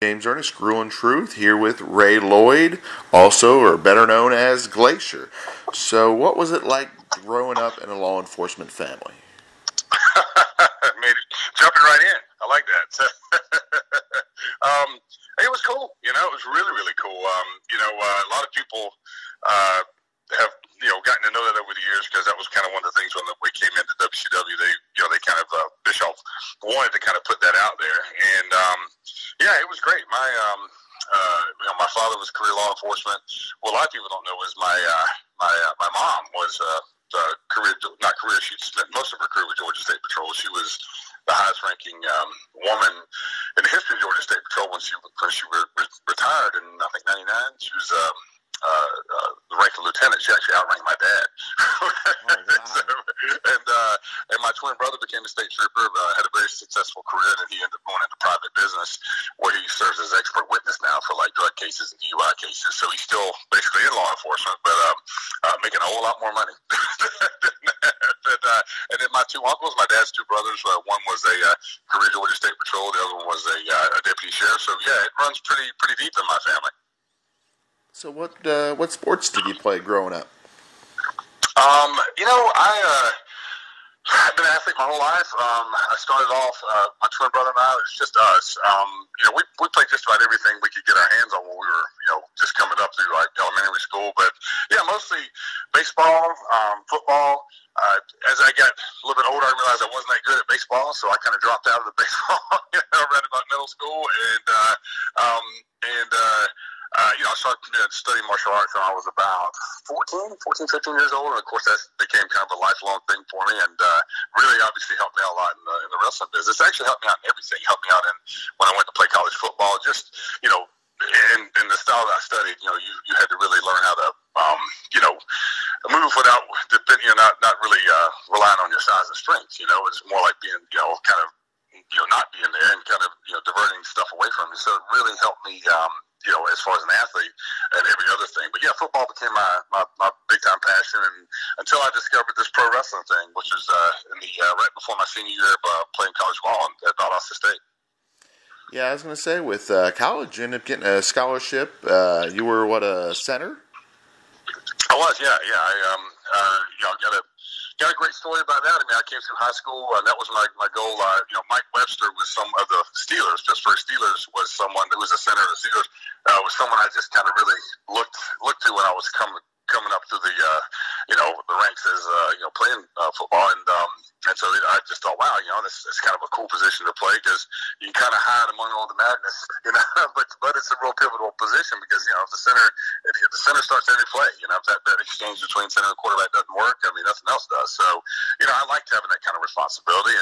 James Ernest, Grueling Truth, here with Ray Lloyd, also, or better known as Glacier. So, what was it like growing up in a law enforcement family? Maybe jumping right in. I like that. It was cool. It was really, really cool. A lot of people have gotten to know that over the years because that was kind of one of the things when we came into WCW. They kind of Bischoff wanted to kind of put that out there, and it was great. My father was career law enforcement. What a lot of people don't know is my mom was not career. She spent most of her career with Georgia State Patrol. She was the highest ranking woman in the history of Georgia State Patrol when she retired in I think '99. She was the rank of lieutenant. She actually outranked my dad. And my twin brother became a state trooper, had a very successful career, and he ended up going into private business where he serves as expert witness now for like drug cases and DUI cases. So he's still basically in law enforcement, but making a whole lot more money. And then my two uncles, my dad's two brothers, one was a career Georgia State Patrol, the other one was a deputy sheriff. So yeah, it runs pretty deep in my family. So what sports did you play growing up? I've been an athlete my whole life. I started off, my twin brother and I, it was just us. We played just about everything we could get our hands on when we were, just coming up through like elementary school. But yeah, mostly baseball, football. As I got a little bit older, I realized I wasn't that good at baseball, so I kind of dropped out of the baseball right about middle school. I started studying martial arts when I was about 14, 15 years old. And, of course, that became kind of a lifelong thing for me and really obviously helped me out a lot in the wrestling business. It actually helped me out in everything. It helped me out when I went to play college football. Just, in the style that I studied, you had to really learn how to, move without, not really relying on your size and strength. It's more like being, kind of, not being there and kind of, diverting stuff away from you. So it really helped me, as far as an athlete and every other thing. But yeah, football became my big time passion, and until I discovered this pro wrestling thing, which was right before my senior year of playing college ball at Valdosta State. Yeah, I was going to say, with college, you ended up getting a scholarship. You were, a center? I was, yeah. I got a great story about that. I mean, I came through high school, and that was my goal. Mike Webster was some of the Steelers. Pittsburgh Steelers was someone who was a center of the Steelers. Was someone I just kind of really looked to when I was coming up through the ranks as playing football, and so I just thought, wow, this is kind of a cool position to play because you can kind of hide among all the madness, but it's a real pivotal position because if the center starts every play, if that exchange between center and quarterback doesn't work, I mean nothing else does. So I liked having that kind of responsibility,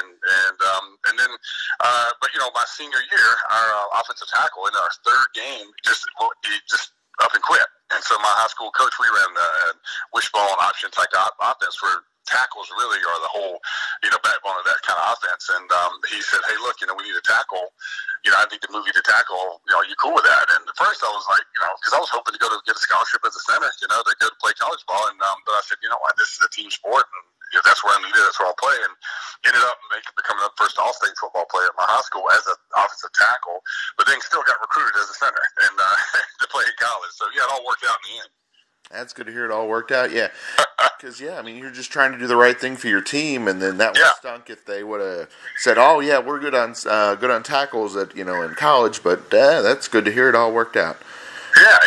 but my senior year, our offensive tackle in our third game just up and quit. And so my high school coach, we ran the wishbone option type offense where tackles really are the whole, backbone of that kind of offense. And he said, hey, look, we need a tackle. I need to move you to tackle. Are you cool with that? And at first I was like, because I was hoping to get a scholarship as a center, to go to play college ball. And but I said, what, this is a team sport, and that's where I needed. That's where I'll play. And ended up becoming the first all-state football player at my high school as an offensive tackle, but then still got recruited as a center and to play in college. So yeah, it all worked out in the end. That's good to hear it all worked out, yeah. Because, you're just trying to do the right thing for your team, and then that would have stunk if they would have said, oh, yeah, we're good on tackles in college, but that's good to hear it all worked out. Yeah.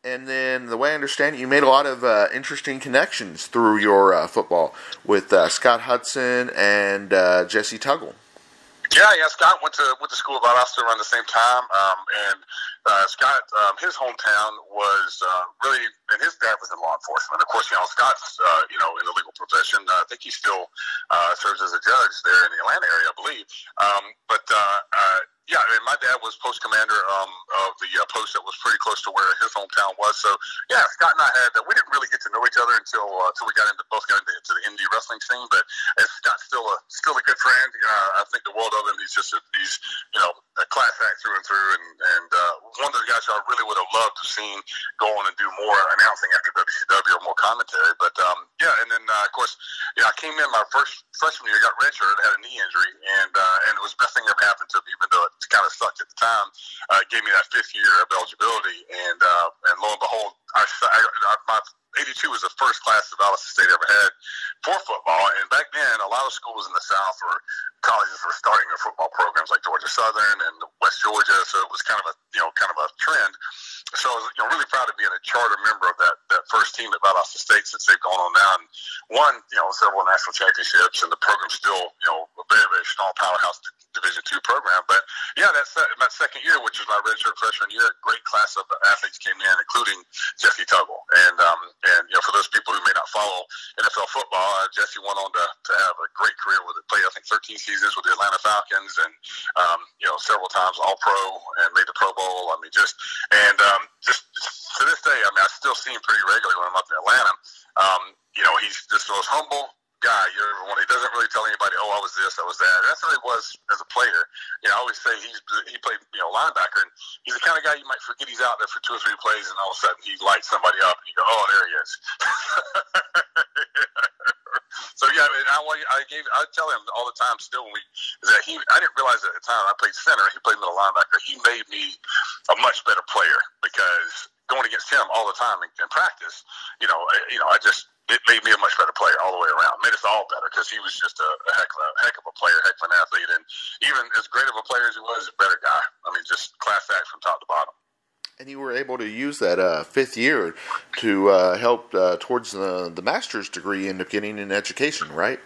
And then, the way I understand it, you made a lot of interesting connections through your football with Scott Hudson and Jesse Tuggle. Yeah. Scott went to school at Valdosta around the same time, and Scott, his hometown was really, and his dad was in law enforcement. Of course, Scott's in the legal profession. I think he still serves as a judge there in the Atlanta area, I believe. My dad was post commander of the post that was pretty close to where his hometown was. So yeah, Scott and I we didn't really get to know each other until we both got into the indie wrestling scene. But as Scott's still a good friend. I think the world of him. He's a class act through and through, and one of the guys who I really would have loved to have seen go on and do more announcing after WCW or more commentary. But and then of course, I came in my first freshman year, got redshirted, had a knee injury, and it was the best thing that ever happened to me, even though it kind of sucked at the time. It gave me that 5th year of eligibility, and lo and behold, my 82 was the first class that Valdosta State ever had for football, and back then a lot of schools in the South or colleges were starting their football programs like Georgia Southern and West Georgia, so it was kind of a trend. So I was really proud of being a charter member of that first team at Valdosta State since they've gone on now and won several national championships, and the program's still a very, very strong powerhouse Division II program. But that second year, which was my redshirt freshman year, a great class of athletes came in, including Jesse Tuggle. And for those people who may not follow NFL football, Jesse went on to have a great career with it. Played, I think, 13 seasons with the Atlanta Falcons, and several times All-Pro and made the Pro Bowl. Just to this day, I still see him pretty regularly when I'm up in Atlanta. He's just the most humble guy you ever want. He doesn't really tell anybody, "Oh, I was this, I was that." That's how he was as a player. I always say he played linebacker, and he's the kind of guy you might forget he's out there for 2 or 3 plays, and all of a sudden he lights somebody up, and you go, "Oh, there he is." So I tell him all the time still I didn't realize at the time I played center, he played middle linebacker. He made me a much better player because going against him all the time in practice, it made me a much better player all the way around. Made us all better because he was just a heck of a player, heck of an athlete, and even as great of a player as he was, a better guy. Just class act from top to bottom. And you were able to use that 5th year to help towards the master's degree and getting an education, right?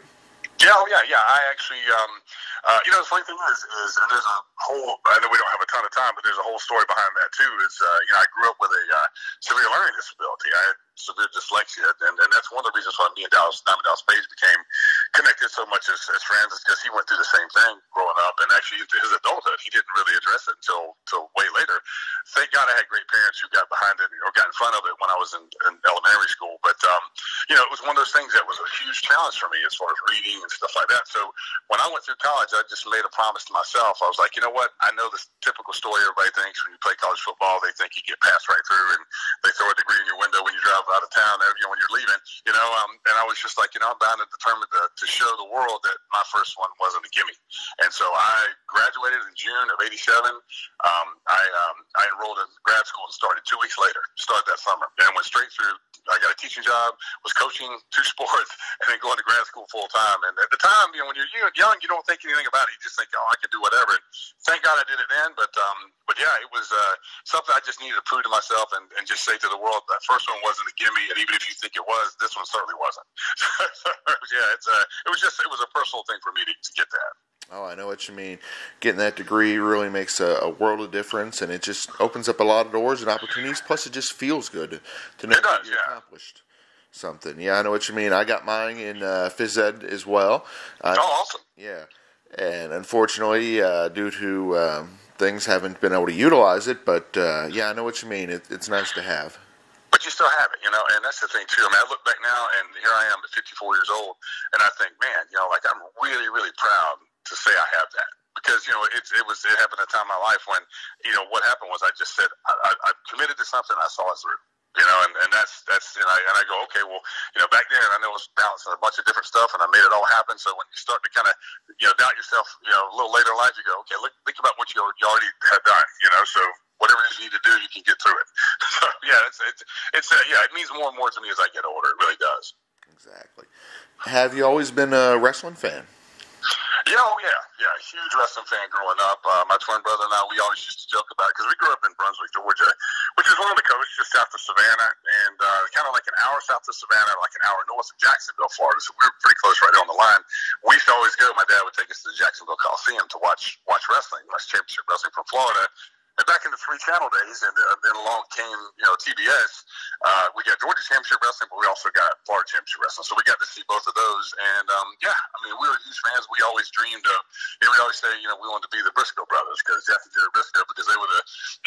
Yeah. I actually, the funny thing is, and there's a whole, I know we don't have a ton of time, but there's a whole story behind that too, I grew up with a severe learning disability. I had severe dyslexia, and that's one of the reasons why me and Diamond Dallas Page became connected so much as friends, is because he went through the same thing growing up, and actually into his adulthood, he didn't really address it until way later. Thank God I had great parents who got behind it or got in front of it when I was in elementary school, but it was one of those things that was a huge challenge for me as far as reading and stuff like that. So when I went through college, I just made a promise to myself. I was like, you know what? I know this typical story everybody thinks when you play college football, they think you get passed right through and they throw a degree in your window when you drive out of town, when you're leaving, and I was just like, I'm bound and determined to show the world that my first one wasn't a gimme. And so I graduated in June of '87. I enrolled in grad school and started 2 weeks later, started that summer, and went straight through. I got a teaching job, was coaching 2 sports, and then going to grad school full time. And at the time, when you're young, you don't think anything about it. You just think, oh, I can do whatever. And thank God I did it then. But yeah, it was something I just needed to prove to myself and just say to the world that first one wasn't a gimme, and even if you think it was, this one certainly wasn't. It was a personal thing for me to get that. Oh, I know what you mean. Getting that degree really makes a world of difference, and it just opens up a lot of doors and opportunities. Plus, it just feels good to know that you accomplished something. Yeah, I know what you mean. I got mine in phys ed as well. Awesome. Yeah, and unfortunately, due to things, haven't been able to utilize it. But I know what you mean. It's nice to have. But you still have it, and that's the thing too. I look back now, and here I am at 54 years old, and I think, man, I'm really, really proud to say I have that, because it happened at a time in my life when what happened was I just said I committed to something, I saw it through, and that's and I go, okay, well, back then I know it was balancing a bunch of different stuff, and I made it all happen. So when you start to kind of doubt yourself, a little later in life, you go, okay, think about what you already have done, so whatever it is you need to do, you can get through it. So it means more and more to me as I get older. It really does. Exactly. Have you always been a wrestling fan? Yeah, huge wrestling fan growing up. My twin brother and I, we always used to joke about it because we grew up in Brunswick, Georgia, which is one of the coasts just south of Savannah, and kind of like an hour south of Savannah, like an hour north of Jacksonville, Florida. So we were pretty close, right on the line. We used to always go. My dad would take us to the Jacksonville Coliseum to watch wrestling, watch championship wrestling from Florida. And back in the 3-channel days, and then along came, TBS, we got Georgia Championship Wrestling, but we also got Florida Championship Wrestling. So we got to see both of those. And, we were huge fans. We always dreamed of, we always say, we wanted to be the Briscoe brothers, because Jeff and Jerry Briscoe, because they were the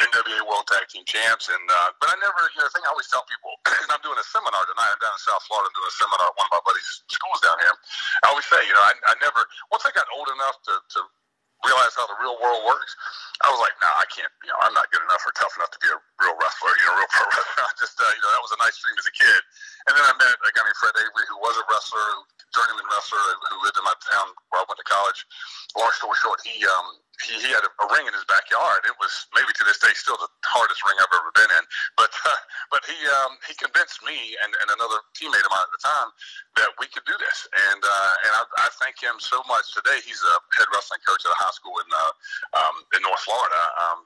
NWA World Tag Team Champs. And, but I never, the thing I always tell people, and I'm doing a seminar tonight, I'm down in South Florida doing a seminar at one of my buddies' schools down here. I always say, I never, once I got old enough to realize how the real world works, I was like, nah, I can't, I'm not good enough or tough enough to be a real wrestler, real pro wrestler. I just, that was a nice dream as a kid. And then I met a guy named Fred Avery, who was a wrestler, journeyman wrestler, who lived in my town where I went to college. Long story short, he had a ring in his backyard. It was maybe to this day still the hardest ring I've ever been in. But he convinced me and another teammate of mine at the time that we could do this. And I thank him so much today. He's a head wrestling coach at a high school in North Florida.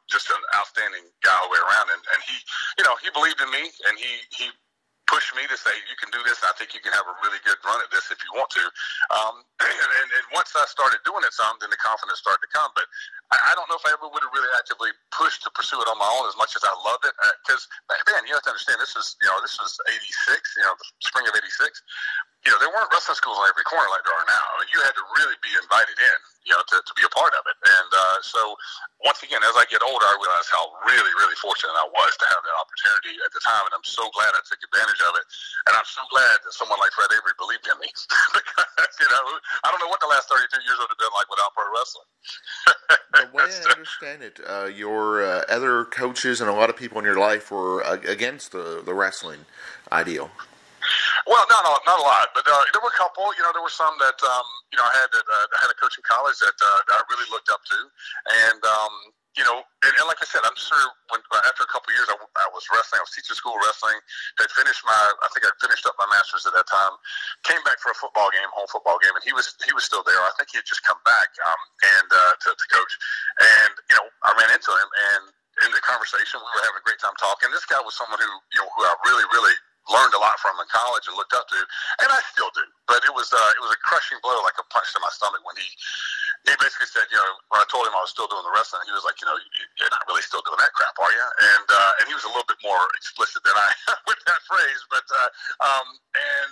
Just an outstanding guy all the way around. And he, he believed in me, and he pushed me to say, you can do this, and I think you can have a really good run at this if you want to. And once I started doing it some, then the confidence started to come. But I don't know if I ever would have really actively pushed to pursue it on my own as much as I loved it. Because back then, you have to understand, this was 86, the spring of 86. There weren't wrestling schools on every corner like there are now. I mean, you had to really be invited in, to be a part of it. And so once again, as I get older, I realize how really, really fortunate I was to have that opportunity at the time. And I'm so glad I took advantage of it. And I'm so glad that someone like Fred Avery believed in me. Because, I don't know what the last 32 years would have been like without pro wrestling. The way I understand it, your other coaches and a lot of people in your life were against the wrestling ideal. Well, not a lot, but there were a couple. There were some that I had a coach in college that I really looked up to, and and like I said, I'm sure after a couple of years, I was wrestling. I was teaching school wrestling. I think I finished up my master's at that time. Came back for a home football game, and he was still there. I think he had just come back to coach, and I ran into him, and in the conversation, we were having a great time talking. This guy was someone who I really, really learned a lot from in college and looked up to, and I still do. But it was a crushing blow, like a punch to my stomach, when he basically said, when I told him I was still doing the wrestling, he was like, you're not really still doing that crap, are you? And he was a little bit more explicit than I with that phrase, but and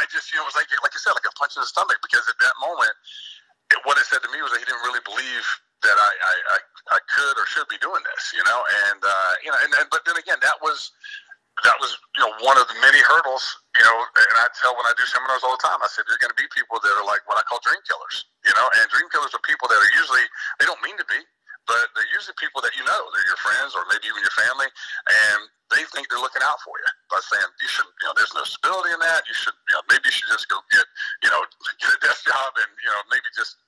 I just, it was like you said, like a punch in the stomach, because at that moment, what it said to me was that he didn't really believe that I could or should be doing this, but then again, that was one of the many hurdles, and I tell when I do seminars all the time, I said, there are going to be people that are like what I call dream killers, and dream killers are people that are usually, they don't mean to be, but they're usually people that they're your friends or maybe even your family, and they think they're looking out for you by saying, you should, there's no stability in that, you should, maybe you should just go get a desk job and, maybe just,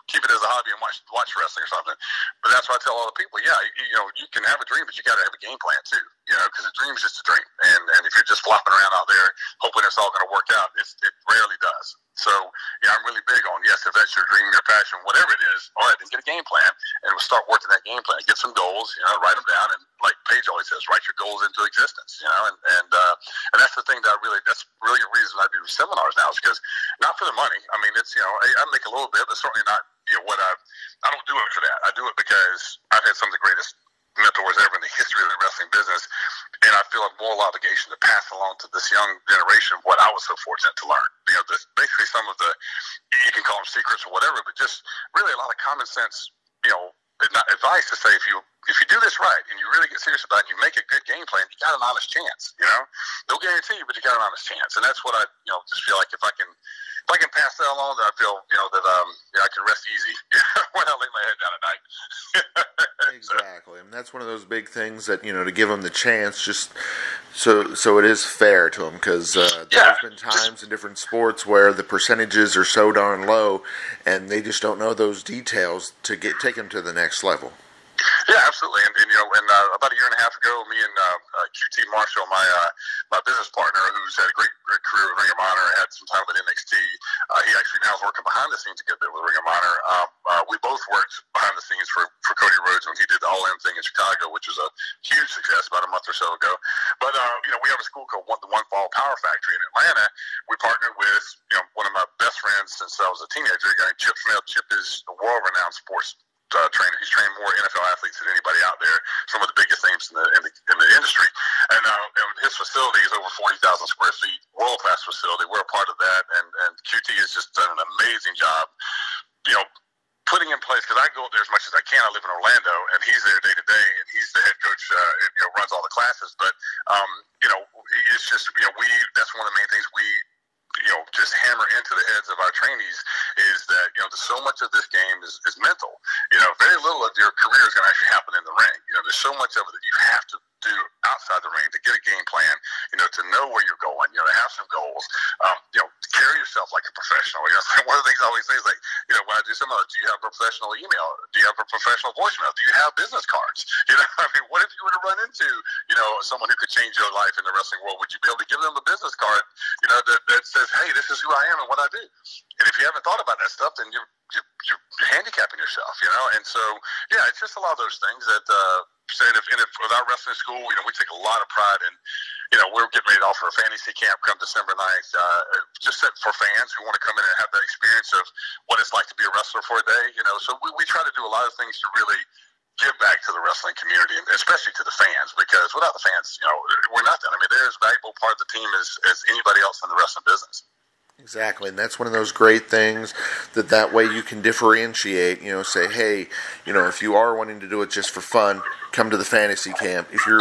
keep it as a hobby and watch wrestling or something. But that's why I tell all the people, you can have a dream, but you got to have a game plan too, because a dream is just a dream. And if you're just flopping around out there hoping it's all going to work out, it rarely does. So, I'm really big on, yes, if that's your dream, your passion, whatever it is, all right, then get a game plan and we'll start working that game plan. Get some goals, write them down, and like Paige always says, write your goals into existence, and that's the thing that's really a reason I do seminars now, is because not for the money. I mean, it's, I make a little bit, but certainly not, what I don't do it for that. I do it because I've had some of the greatest mentors ever in the history of the wrestling business, and I feel a moral obligation to pass along to this young generation what I was so fortunate to learn. Basically some of the, you can call them secrets or whatever, but just really a lot of common sense, advice to say, if you do this right and you really get serious about it and you make a good game plan, you got an honest chance. No guarantee, but you got an honest chance, and that's what I just feel like if I can pass that along, then I feel that I can rest easy when I lay my head down at night. Exactly, and that's one of those big things that to give them the chance, just so it is fair to them, because there's been times in different sports where the percentages are so darn low, and they just don't know those details to take them to the next level. Yeah, absolutely. And about a year and a half ago, me and QT Marshall, my business partner, who's had a great career with Ring of Honor, had some time with NXT. He actually now is working behind the scenes a good bit with Ring of Honor. We both worked behind the scenes for Cody Rhodes when he did the All-In thing in Chicago, which was a huge success about a month or so ago. But we have a school called the One Fall Power Factory in Atlanta. We partnered with one of my best friends since I was a teenager, a guy named Chip Smith. Chip is a world-renowned sports trainer. He's trained more NFL athletes than anybody out there. Some of the biggest names in the industry. And his facility is over 40,000 square feet, world class facility. We're a part of that, and QT has just done an amazing job. Putting in place, because I go up there as much as I can. I live in Orlando, and he's there day to day, and he's the head coach. And, runs all the classes. But it's just that's one of the main things we just hammer into the heads of our trainees is that, so much of this game is mental. Very little of your career is going to actually happen in the ring. There's so much of it that you have to do outside the ring to get a game plan, to know where you're going, to have some goals, carry yourself like a professional. One of the things I always say is like, when I do some of it, do you have a professional email? Do you have a professional voicemail? Do you have business cards? What if you were to run into, someone who could change your life in the wrestling world? Would you be able to give them a business card, that says, hey, this is who I am and what I do? And if you haven't thought about that stuff, then you're handicapping yourself, And so, yeah, it's just a lot of those things that, saying if with our wrestling school, we take a lot of pride in, we're getting ready to offer a fantasy camp come December 9th, just for fans who want to come in and have that experience of what it's like to be a wrestler for a day, So we try to do a lot of things to really give back to the wrestling community, and especially to the fans, because without the fans, we're nothing. They're as valuable part of the team as anybody else in the wrestling business. Exactly, and that's one of those great things that way you can differentiate, say, hey, if you are wanting to do it just for fun, come to the fantasy camp. If you're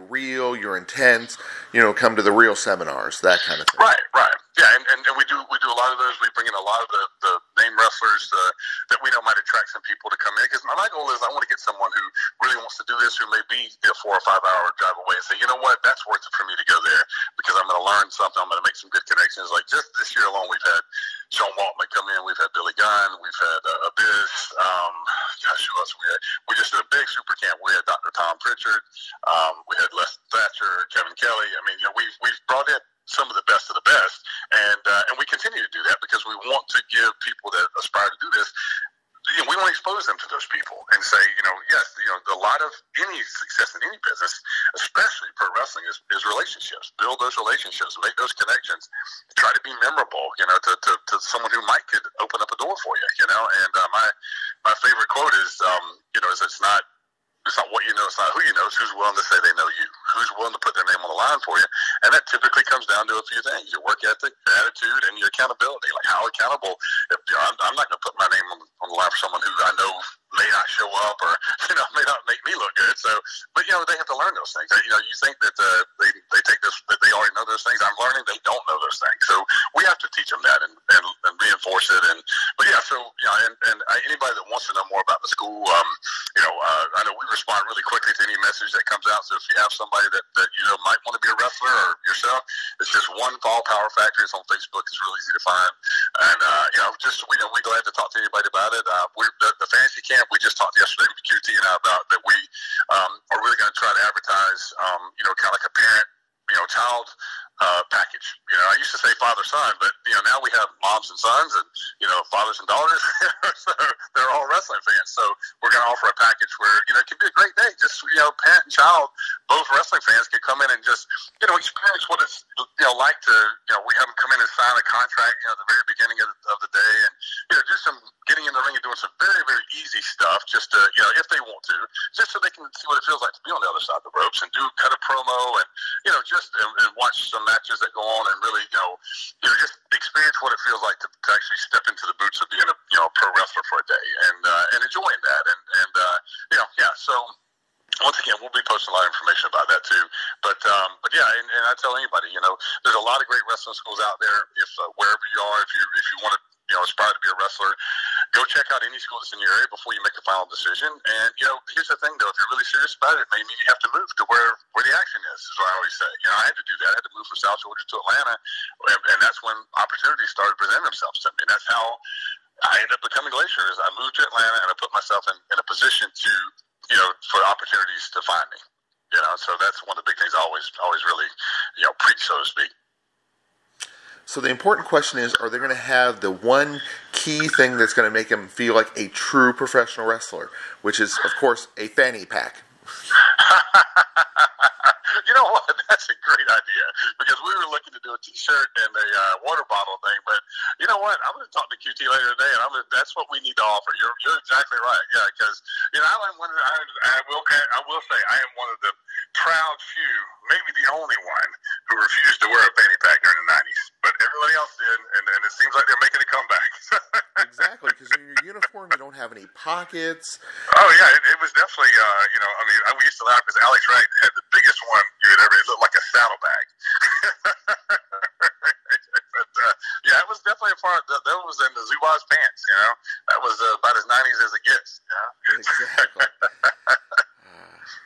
real, you're intense, come to the real seminars, that kind of thing. Right. Yeah, and we do a lot of those. We bring in a lot of the name wrestlers that we know might attract some people to come in, because my goal is I want to get someone who really wants to do this, who may be a 4 or 5 hour drive away, and say, you know what, that's worth it for me to go there, because I'm going to learn something, I'm going to make some good connections. Like just this year alone, we've had Sean Waltman come in, we've had Billy Gunn, we've had Abyss, who else we had? We just did a big super camp. We had Dr. Tom Pritchard, we had Les Thatcher, Kevin Kelly. We've brought in some of the best, and we continue to do that because we want to give people that aspire to do this, we want to expose them to those people and say, yes, a lot of any success in any business, especially pro wrestling, is relationships. Build those relationships, make those connections, try to be memorable, to someone who might could open up a door for you, And my favorite quote is, is it's not what you know, it's not who you know, it's who's willing to say they know you, who's willing to put their name on the line for you. And that typically comes down to a few things: your work ethic, your attitude, and your accountability. Like how accountable. If I'm not going to put my name on the line for someone who I know may not show up, or may not make me look good. So, but they have to learn those things. You think that they take this, that they already know those things. I'm learning they don't know those things. So we have to teach them that and reinforce it. And anybody that wants to know more about the school, I know we respond really quickly to any message that comes out. So if you have somebody that might want to be a wrestler, or yourself, it's just One Fall Power Factory. It's on Facebook. It's really easy to find. And we're glad to talk to anybody about it. We're the fantasy camp. We just talked yesterday with QT and I about that we are really going to try to advertise, kind of like a parent, child package. I used to say father-son, but now we have moms and sons, and fathers and daughters. So they're all wrestling fans. So we're going to offer a package where it can be a great day. Just parent and child, both wrestling fans, can come in and just experience what it's like to we have them come in and sign a contract at the very beginning of the day, and do some getting in the ring and doing some very, very easy stuff, just to if they want to, just so they can see what it feels like to be on the other side of the ropes, and cut a promo, and just and watch some matches that go on, and really just experience what it feels like to actually step into the boots of being a pro wrestler for a day, and enjoying that, and so. Once again, we'll be posting a lot of information about that too. But yeah, and I tell anybody, there's a lot of great wrestling schools out there. If wherever you are, if you want to aspire to be a wrestler, go check out any school that's in your area before you make a final decision. And here's the thing though: if you're really serious about it, it may mean you have to move to where the action is what I always say. I had to do that. I had to move from South Georgia to Atlanta, and that's when opportunities started presenting themselves to me. And that's how I ended up becoming Glacier. Is I moved to Atlanta, and I put myself in a position to for opportunities to find me. So that's one of the big things I always really preach, so to speak. So the important question is, are they going to have the one key thing that's going to make them feel like a true professional wrestler, which is, of course, a fanny pack? You know what? That's a great idea, because we were looking to do a T-shirt and a water bottle thing. But you know what? I'm going to talk to QT later today, and that's what we need to offer. You're exactly right. Yeah, because I will say I am one of the proud few, maybe the only one, who refused to wear a fanny pack during the '90s. But everybody else did, and it seems like they're making a comeback. Exactly, because in your uniform you don't have any pockets. Oh yeah, it was definitely we used to laugh because Alex Wright had the biggest one you had ever. It looked like a saddlebag. But definitely a part. That was in the Zubaz pants. You know, that was about as '90s as it gets. You know? Exactly.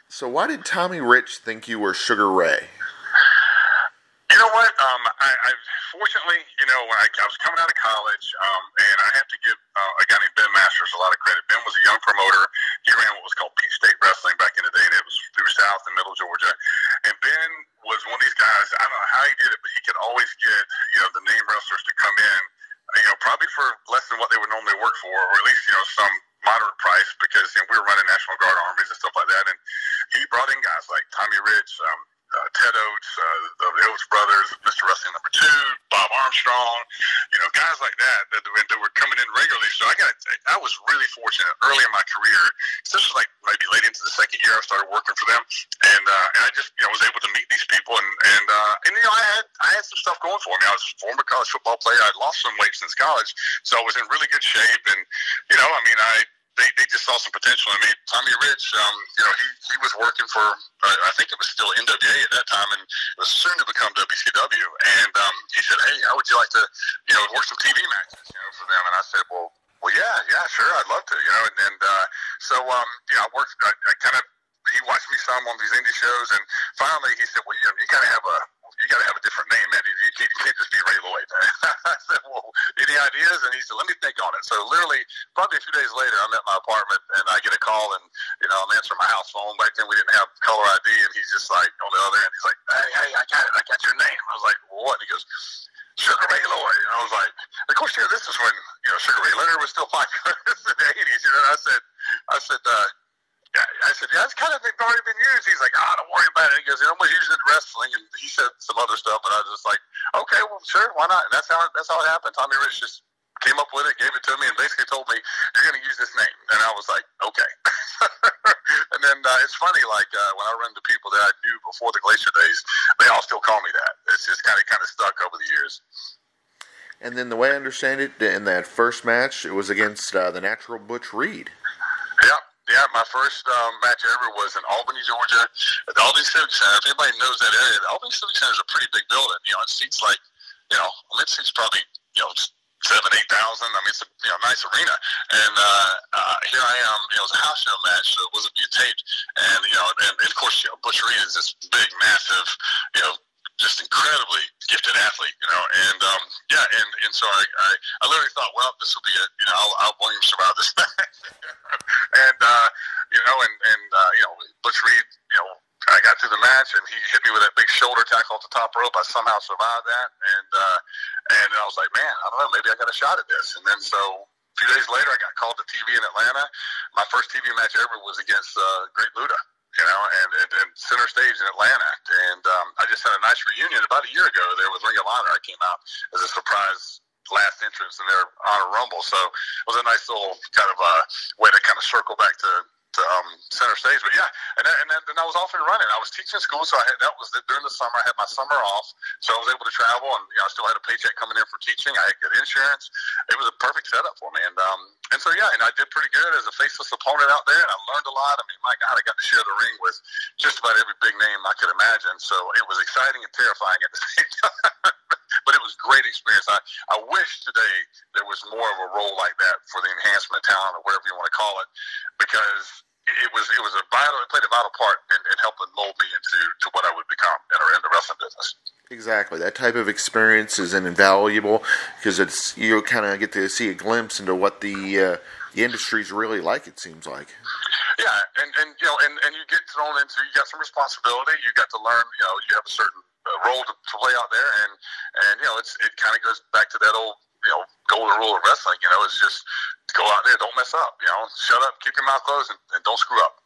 So why did Tommy Rich think you were Sugar Ray? You know what? I fortunately, you know, when I was coming out of college, and I have to give a guy named Ben Masters a lot of credit. Ben was a young promoter. He ran what was called Peach State Wrestling back in the day, and it was through South and Middle Georgia. And Ben was one of these guys. I don't know how he did it, but he could always get, you know, the name wrestlers to come in, you know, probably for less than what they would normally work for, or at least, you know, some moderate price, because, you know, we were running National Guard armies and stuff like that. And he brought in guys like Tommy Rich, Ted Oates, the Oates brothers, Mr. Wrestling number 2, Bob Armstrong, you know, guys like that were coming in regularly. So I was really fortunate early in my career. This was like maybe late into the second year I started working for them, and I just, you know, was able to meet these people, and you know, I had some stuff going for me. I was a former college football player. I'd lost some weight since college, so I was in really good shape, and you know, I mean, They just saw some potential in me. Tommy Rich, you know, he was working for, I think it was still NWA at that time, and it was soon to become WCW. And he said, "Hey, how would you like to, you know, work some TV matches, you know, for them?" And I said, "Well, yeah, sure, I'd love to, you know." And so, you know, I worked. I kind of, he watched me some on these indie shows, and finally he said, "Well, you know, you got to have a different name, man. You can't just be Ray Lloyd." I said, "Well, any ideas?" And he said, "Let me think on it." So literally, probably a few days later, I'm at my apartment, and I get a call, and, you know, I'm answering my house phone. Back then, we didn't have caller ID, and he's just like, on the other end, he's like, hey, I got it. I got your name. I was like, "Well, what?" And he goes, "Sugar Ray Lloyd." And I was like, of course, here, this is when, you know, Sugar Ray Leonard was still popular. This is in the 80s, you know. And I said, "Yeah, it's kind of already been used." He's like, "Don't worry about it." He goes, "I'm going to use it in wrestling." And he said some other stuff, but I was just like, "Okay, well, sure, why not?" And that's how it happened. Tommy Rich just came up with it, gave it to me, and basically told me, "You're going to use this name." And I was like, "Okay." And then it's funny, like when I run into people that I knew before the Glacier days, they all still call me that. It's just kind of stuck over the years. And then the way I understand it, in that first match, it was against the Natural Butch Reed. Yeah, my first match ever was in Albany, Georgia, at the Albany Civic Center. If anybody knows that area, the Albany Civic Center is a pretty big building. You know, it seats like, you know, it seats probably, you know, 7,000-8,000. I mean, it's a, you know, nice arena. And here I am. You know, it was a house show match, so it wasn't being taped. And you know, and of course, you know, Butch Reed is this big, massive, you know, just incredibly gifted athlete, you know, and yeah, and so I literally thought, well, this will be it, you know, I'll blame survive this match. And you know, and you know, Butch Reed, you know, I got through the match, and he hit me with that big shoulder tackle off the top rope. I somehow survived that, and I was like, man, I don't know, maybe I got a shot at this. And then so a few days later, I got called to TV in Atlanta. My first TV match ever was against Great Luda, you know, and center stage in Atlanta. And I just had a nice reunion about a year ago there with Ring of Honor. I came out as a surprise last entrance in their Honor Rumble. So it was a nice little kind of way to kind of circle back to center stage. But yeah, and then I was off and running. I was teaching school, so that was during the summer. I had my summer off, so I was able to travel, and you know, I still had a paycheck coming in for teaching. I had good insurance. It was a perfect setup for me, and so yeah, and I did pretty good as a faceless opponent out there, and I learned a lot. I mean, my God, I got to share the ring with just about every big name I could imagine. So it was exciting and terrifying at the same time. But it was a great experience. I wish today there was more of a role like that for the enhancement talent, or whatever you want to call it, because it played a vital part in helping mold me into what I would become in the wrestling business. Exactly. That type of experience is invaluable, because you kind of get to see a glimpse into what the industry's really like, it seems like. Yeah, and you know, and you get thrown into, you got some responsibility. You got to learn, you know, you have a certain role to play out there, and you know, it kind of goes back to that old, you know, golden rule of wrestling. You know, it's just go out there, don't mess up. You know, shut up, keep your mouth closed, and don't screw up.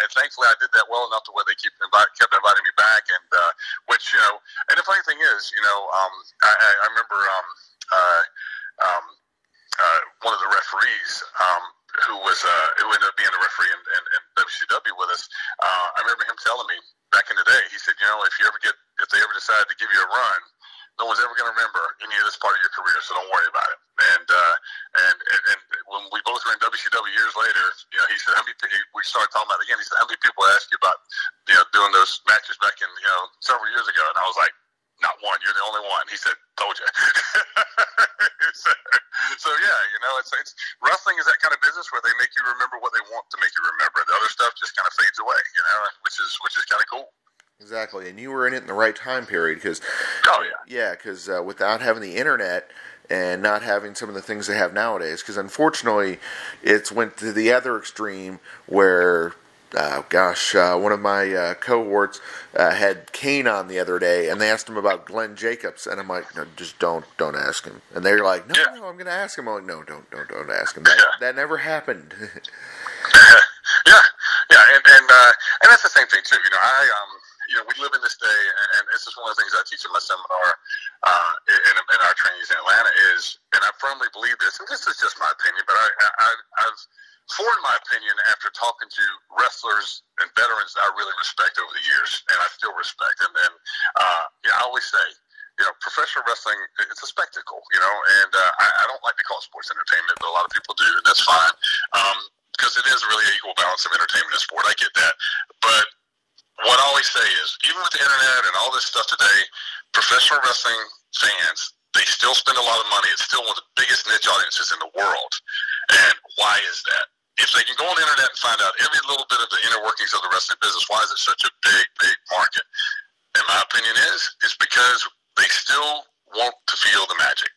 and thankfully, I did that well enough to where they kept inviting me back. And which, you know, and the funny thing is, you know, I remember one of the referees who ended up being a referee in WCW with us. I remember him telling me back in the day. He said, you know, if they ever decide to give you a run, no one's ever going to remember any of this part of your career, so don't worry about it. And when we both were in WCW years later, you know, he said, we started talking about it again. He said, how many people asked you about, you know, doing those matches back in, you know, several years ago? And I was like, not one. You're the only one. He said, told you. so yeah, you know, it's wrestling is that kind of business where they make you remember what they want to make you remember. The other stuff just kind of fades away, you know, which is kind of cool. Exactly, and you were in it in the right time period because, because without having the internet and not having some of the things they have nowadays, because unfortunately, it's went to the other extreme where, one of my cohorts had Kane on the other day, and they asked him about Glenn Jacobs, and I'm like, no, just don't ask him. And they're like, no, I'm going to ask him. I'm like, no, don't ask him. That never happened. And that's the same thing too. You know, we live in this day, and this is one of the things I teach in my seminar in our trainings in Atlanta is, and I firmly believe this, and this is just my opinion, but I've formed my opinion after talking to wrestlers and veterans that I really respect over the years, and I still respect. And I always say, you know, professional wrestling, it's a spectacle, you know, and I don't like to call it sports entertainment, but a lot of people do, and that's fine, because it is really an equal balance of entertainment and sport. I get that. But what I always say is, even with the internet and all this stuff today, professional wrestling fans, they still spend a lot of money. It's still one of the biggest niche audiences in the world. And why is that? If they can go on the internet and find out every little bit of the inner workings of the wrestling business, why is it such a big, big market? And my opinion is because they still want to feel the magic.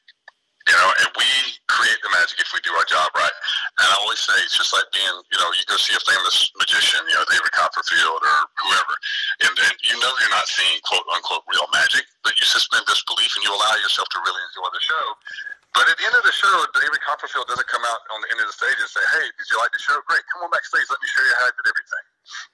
You know, and we create the magic if we do our job right. And I always say it's just like being, you know, you go see a famous magician, you know, David Copperfield or whoever, and you know you're not seeing quote unquote real magic, but you suspend disbelief and you allow yourself to really enjoy the show. But at the end of the show, David Copperfield doesn't come out on the end of the stage and say, hey, did you like the show? Great, come on backstage, let me show you how I did everything.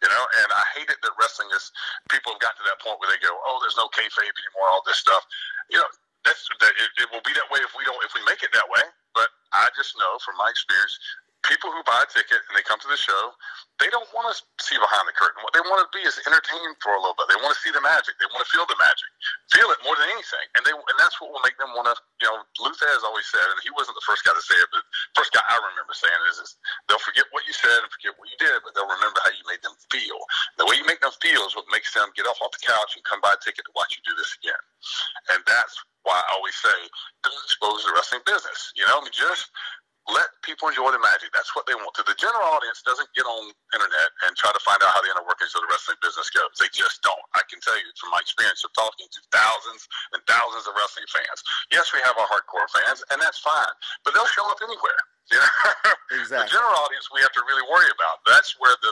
You know, and I hate it that wrestling is, people have gotten to that point where they go, oh, there's no kayfabe anymore, all this stuff. You know, it will be that way if we make it that way. But I just know from my experience, people who buy a ticket and they come to the show, they don't want to see behind the curtain. What they want to be is entertained for a little bit. They want to see the magic. They want to feel the magic, feel it more than anything. And that's what will make them want to. You know, Luthez always said, and he wasn't the first guy to say it, but the first guy I remember saying it is they'll forget what you said and forget what you did, but they'll remember how you made them feel. The way you make them feel is what makes them get off the couch and come buy a ticket to watch you do this again. And that's why I always say, don't expose the wrestling business. You know, I mean, just let people enjoy the magic. That's what they want. The general audience doesn't get on internet and try to find out how the inner workings of the wrestling business goes. They just don't. I can tell you from my experience of talking to thousands and thousands of wrestling fans. Yes, we have our hardcore fans, and that's fine, but they'll show up anywhere. You know? Exactly. The general audience we have to really worry about. That's where the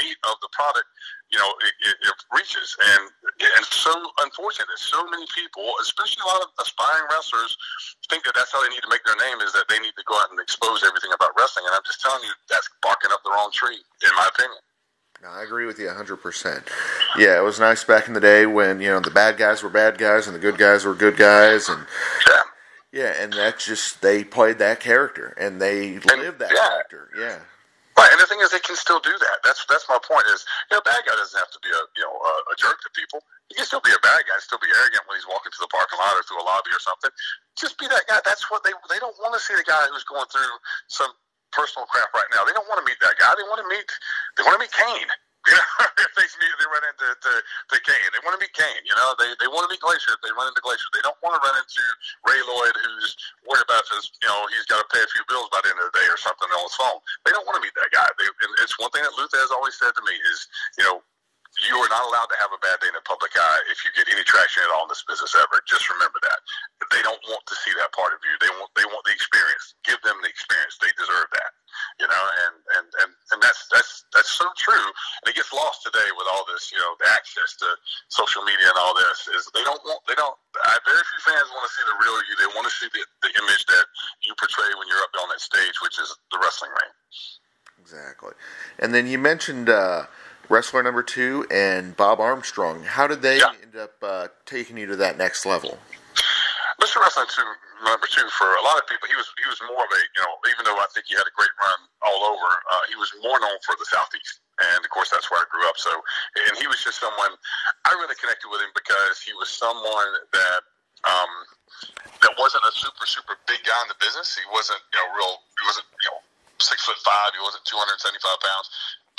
meat of the product, you know, it reaches. And so unfortunate that so many people, especially a lot of aspiring wrestlers, think that that's how they need to make their name, is that they need to go out and expose everything about wrestling. And I'm just telling you, that's barking up the wrong tree, in my opinion. No, I agree with you 100%. Yeah, it was nice back in the day when, you know, the bad guys were bad guys and the good guys were good guys. And yeah, and that's just, they played that character and they lived that character. Yeah. Right, and the thing is, they can still do that. That's my point. Is, you know, a bad guy doesn't have to be a jerk to people. He can still be a bad guy, still be arrogant when he's walking to the parking lot or through a lobby or something. Just be that guy. That's what they don't want to see, the guy who's going through some personal crap right now. They don't want to meet that guy. They want to meet Kane. You know, if they run into Kane, they want to meet Kane. You know, they want to meet Glacier if they run into Glacier. They don't want to run into Ray Lloyd, who's worried about he's got to pay a few bills by the end of the day or something on his phone. They don't want to meet that guy. And it's one thing that Luther has always said to me is, you know, you are not allowed to have a bad day in the public eye if you get any traction at all in this business ever. Just remember that. They don't want to see that part of you. They want the experience. Give them the experience. They deserve that. You know, and that's so true. And it gets lost today with all this, you know, the access to social media and all this. Is very few fans want to see the real you. They want to see the image that you portray when you're up on that stage, which is the wrestling ring. Exactly. And then you mentioned wrestler number 2 and Bob Armstrong. How did they end up taking you to that next level? Mr. Wrestling number 2, for a lot of people, he was more of a, you know, even though I think he had a great run all over, he was more known for the Southeast. And, of course, that's where I grew up. So, and he was just someone, I really connected with him because he was someone that wasn't a super, super big guy in the business. He wasn't, he wasn't 6'5", he wasn't 275 pounds.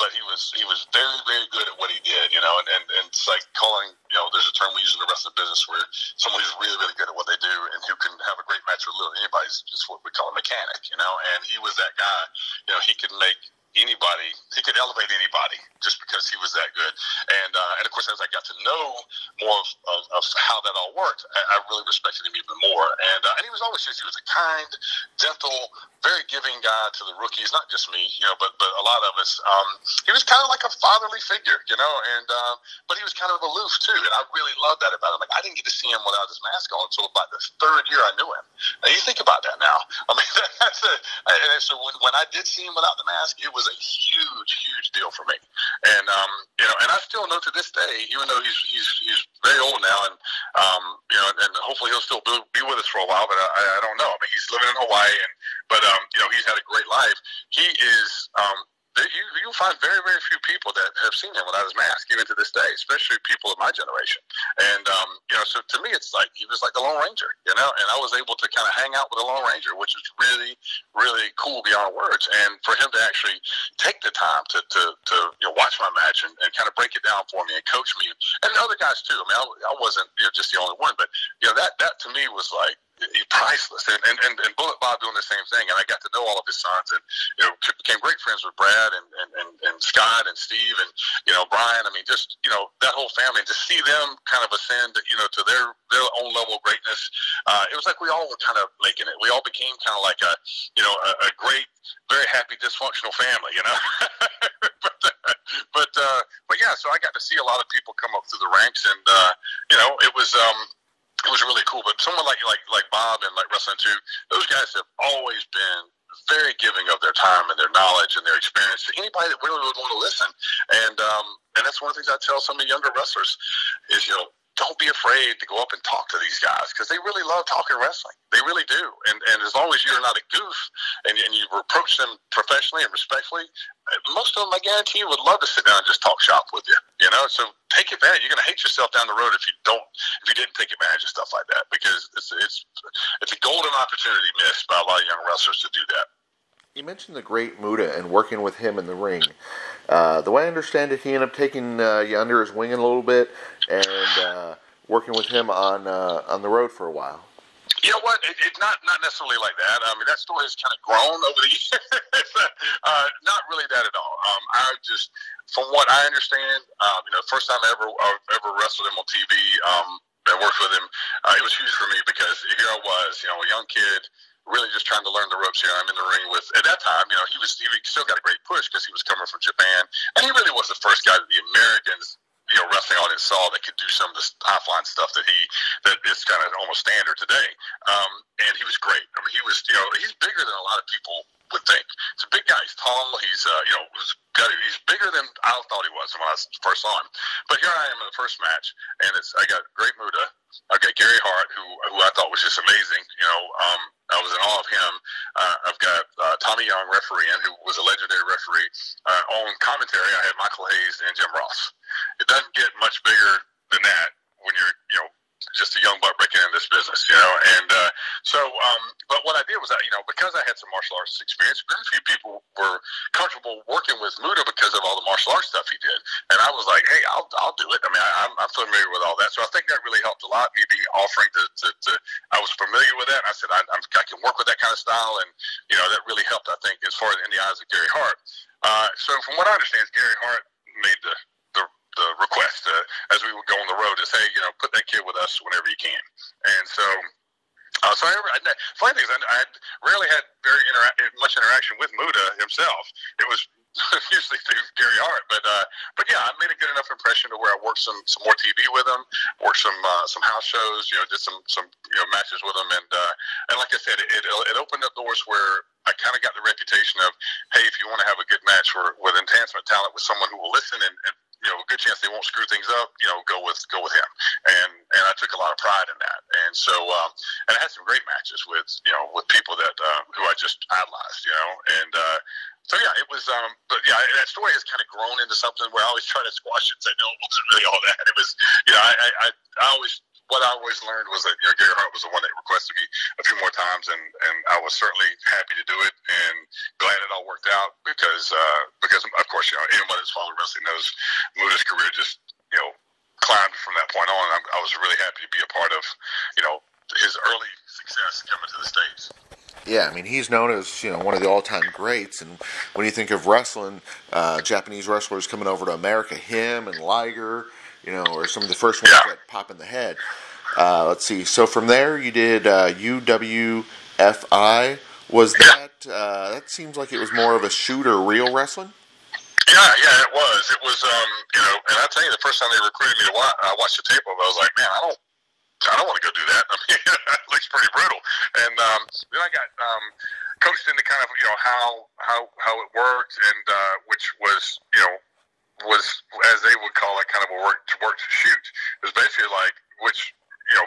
But he was very, very good at what he did, you know, and it's like calling, you know, there's a term we use in the wrestling business where someone who's really, really good at what they do and who can have a great match with literally anybody is just what we call a mechanic, and he was that guy. He could make anybody, he could elevate anybody just because he was that good. And of course, as I got to know more of how that all worked, I really respected him even more. And he was always just, he was a kind, gentle, very giving guy to the rookies, not just me, but a lot of us. He was kind of like a fatherly figure, and but he was kind of aloof too. And I really loved that about him. Like, I didn't get to see him without his mask on until about the third year I knew him. Now you think about that now. I mean, and so when I did see him without the mask, it was a huge deal for me. And and I still know to this day, even though he's very old now, and and hopefully he'll still be with us for a while, but I don't know. I mean, he's living in Hawaii, but he's had a great life. He is. You'll find very, very few people that have seen him without his mask, even to this day, especially people of my generation. And, so to me, it's like he was like the Lone Ranger, and I was able to kind of hang out with the Lone Ranger, which is really, really cool beyond words. And for him to actually take the time to watch my match and kind of break it down for me and coach me, and other guys too. I mean, I wasn't just the only one, but, that to me was like, priceless, and Bullet Bob doing the same thing, and I got to know all of his sons, and became great friends with Brad and Scott and Steve and Brian. I mean, just that whole family, and to see them kind of ascend to their own level of greatness. It was like we all were kind of making it. We all became kind of like a great, very happy dysfunctional family, but yeah. So I got to see a lot of people come up through the ranks, and it was really cool. But someone like Bob and like Wrestling 2, those guys have always been very giving of their time and their knowledge and their experience to anybody that really would want to listen. And that's one of the things I tell some of the younger wrestlers is, don't be afraid to go up and talk to these guys, because they really love talking wrestling. They really do. And as long as you're not a goof and you approach them professionally and respectfully, most of them, I guarantee you, would love to sit down and just talk shop with you. So take advantage. You're going to hate yourself down the road if you didn't take advantage of stuff like that, because it's a golden opportunity missed by a lot of young wrestlers to do that. You mentioned the great Muda and working with him in the ring. The way I understand it, he ended up taking you under his wing a little bit and working with him on the road for a while. You know what? It's not necessarily like that. I mean, that story has kind of grown over the years. Not really that at all. I just, from what I understand, first time I ever wrestled him on TV, and worked with him, it was huge for me, because here I was, a young kid, really just trying to learn the ropes here. I'm in the ring with, at that time, he still got a great push because he was coming from Japan, and he really was the first guy that the Americans, wrestling audience saw that could do some of the high-flying stuff that is kind of almost standard today. And he was great. I mean, he was, he's bigger than a lot of people would think. He's a big guy. He's tall. He's, he's bigger than I thought he was when I first saw him. But here I am in the first match, and I got great Muda. I got Gary Hart, who I thought was just amazing. I was in awe of him. I've got Tommy Young refereeing, who was a legendary referee. On commentary, I had Michael Hayes and Jim Ross. It doesn't get much bigger than that when you're, just a young buck breaking into this business, And but what I did was, because I had some martial arts experience, very few people were comfortable working with Muda because of all the martial arts stuff he did. And I was like, hey, I'll do it. I mean, I'm familiar with all that. So I think that really helped a lot, me being offering to I was familiar with that. And I said, I can work with that kind of style. And, that really helped, I think, as far as in the eyes of Gary Hart. So from what I understand, Gary Hart made the request as we would go on the road is, hey, put that kid with us whenever you can. And so funny thing is, I rarely had much interaction with Muda himself. It was usually through Gary Hart, but yeah, I made a good enough impression to where I worked some more TV with him, worked some house shows, did some matches with him, and like I said, it opened up doors where I kind of got the reputation of, hey, if you want to have a good match with enhancement talent with someone who will listen and a good chance they won't screw things up, go with him. And I took a lot of pride in that. And so, and I had some great matches with people that, who I just idolized, and, so yeah, it was, but yeah, that story has kind of grown into something where I always try to squash it and say, no, it wasn't really all that. It was, what I always learned was that, Gary Hart was the one that requested me a few more times, and I was certainly happy to do it and glad it all worked out because of course, anyone that's followed wrestling knows Muda's career just, climbed from that point on. I was really happy to be a part of, his early success coming to the States. Yeah, I mean, he's known as, one of the all-time greats, and when you think of wrestling, Japanese wrestlers coming over to America, him and Liger, are some of the first ones that pop in the head. Let's see, so from there you did UWFI. Was that seems like it was more of a shoot or real wrestling? Yeah, it was. It was, and I tell you, the first time they recruited me to watch, I watched the tape of it, I was like, man, I don't want to go do that. I mean, it looks pretty brutal. And then I got coached into kind of how it worked, and which was as they would call it, kind of a work to shoot. It was basically like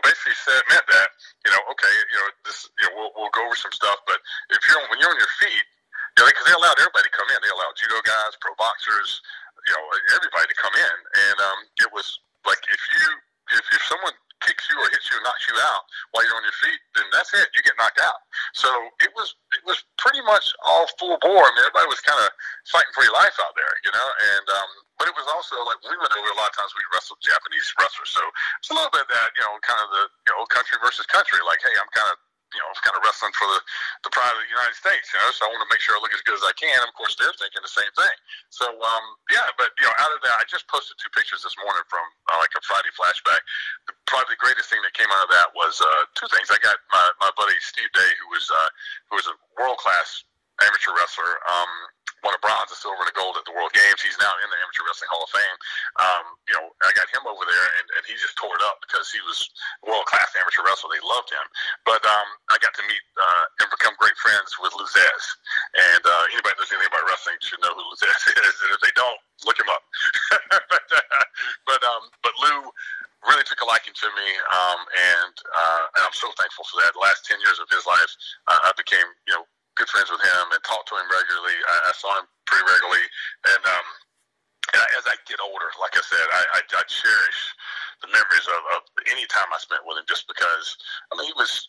basically meant that okay, we'll go over some stuff, but when you're on your feet, because they allowed everybody to come in. They allowed judo guys, pro boxers, everybody to come in, and it was like if someone kicks you or hits you and knocks you out while you're on your feet, then that's it. You get knocked out. So it was pretty much all full bore. I mean, everybody was kind of fighting for your life out there, and but it was also like when we went over, a lot of times we wrestled Japanese wrestlers, so it's a little bit of that, kind of the country versus country. Like, hey, I'm kind of wrestling for the pride of the United States, so I want to make sure I look as good as I can. And of course, they're thinking the same thing. So, but out of that, I just posted 2 pictures this morning from like a Friday flashback. Probably the greatest thing that came out of that was 2 things. I got my buddy Steve Day, who was a world-class amateur wrestler, won a bronze, a silver, and a gold at the World Games. He's now in the Amateur Wrestling Hall of Fame. I got him over there, and he just tore it up because he was world-class amateur wrestler. They loved him. But I got to meet and become great friends with Luzez. And anybody that knows anything about wrestling should know who Luzez is. And if they don't, look him up. but Lou really took a liking to me, and I'm so thankful for that. The last 10 years of his life, I became, good friends with him and talked to him regularly. I saw him pretty regularly, and as I get older, like I said, I cherish the memories of any time I spent with him, just because, I mean, he was,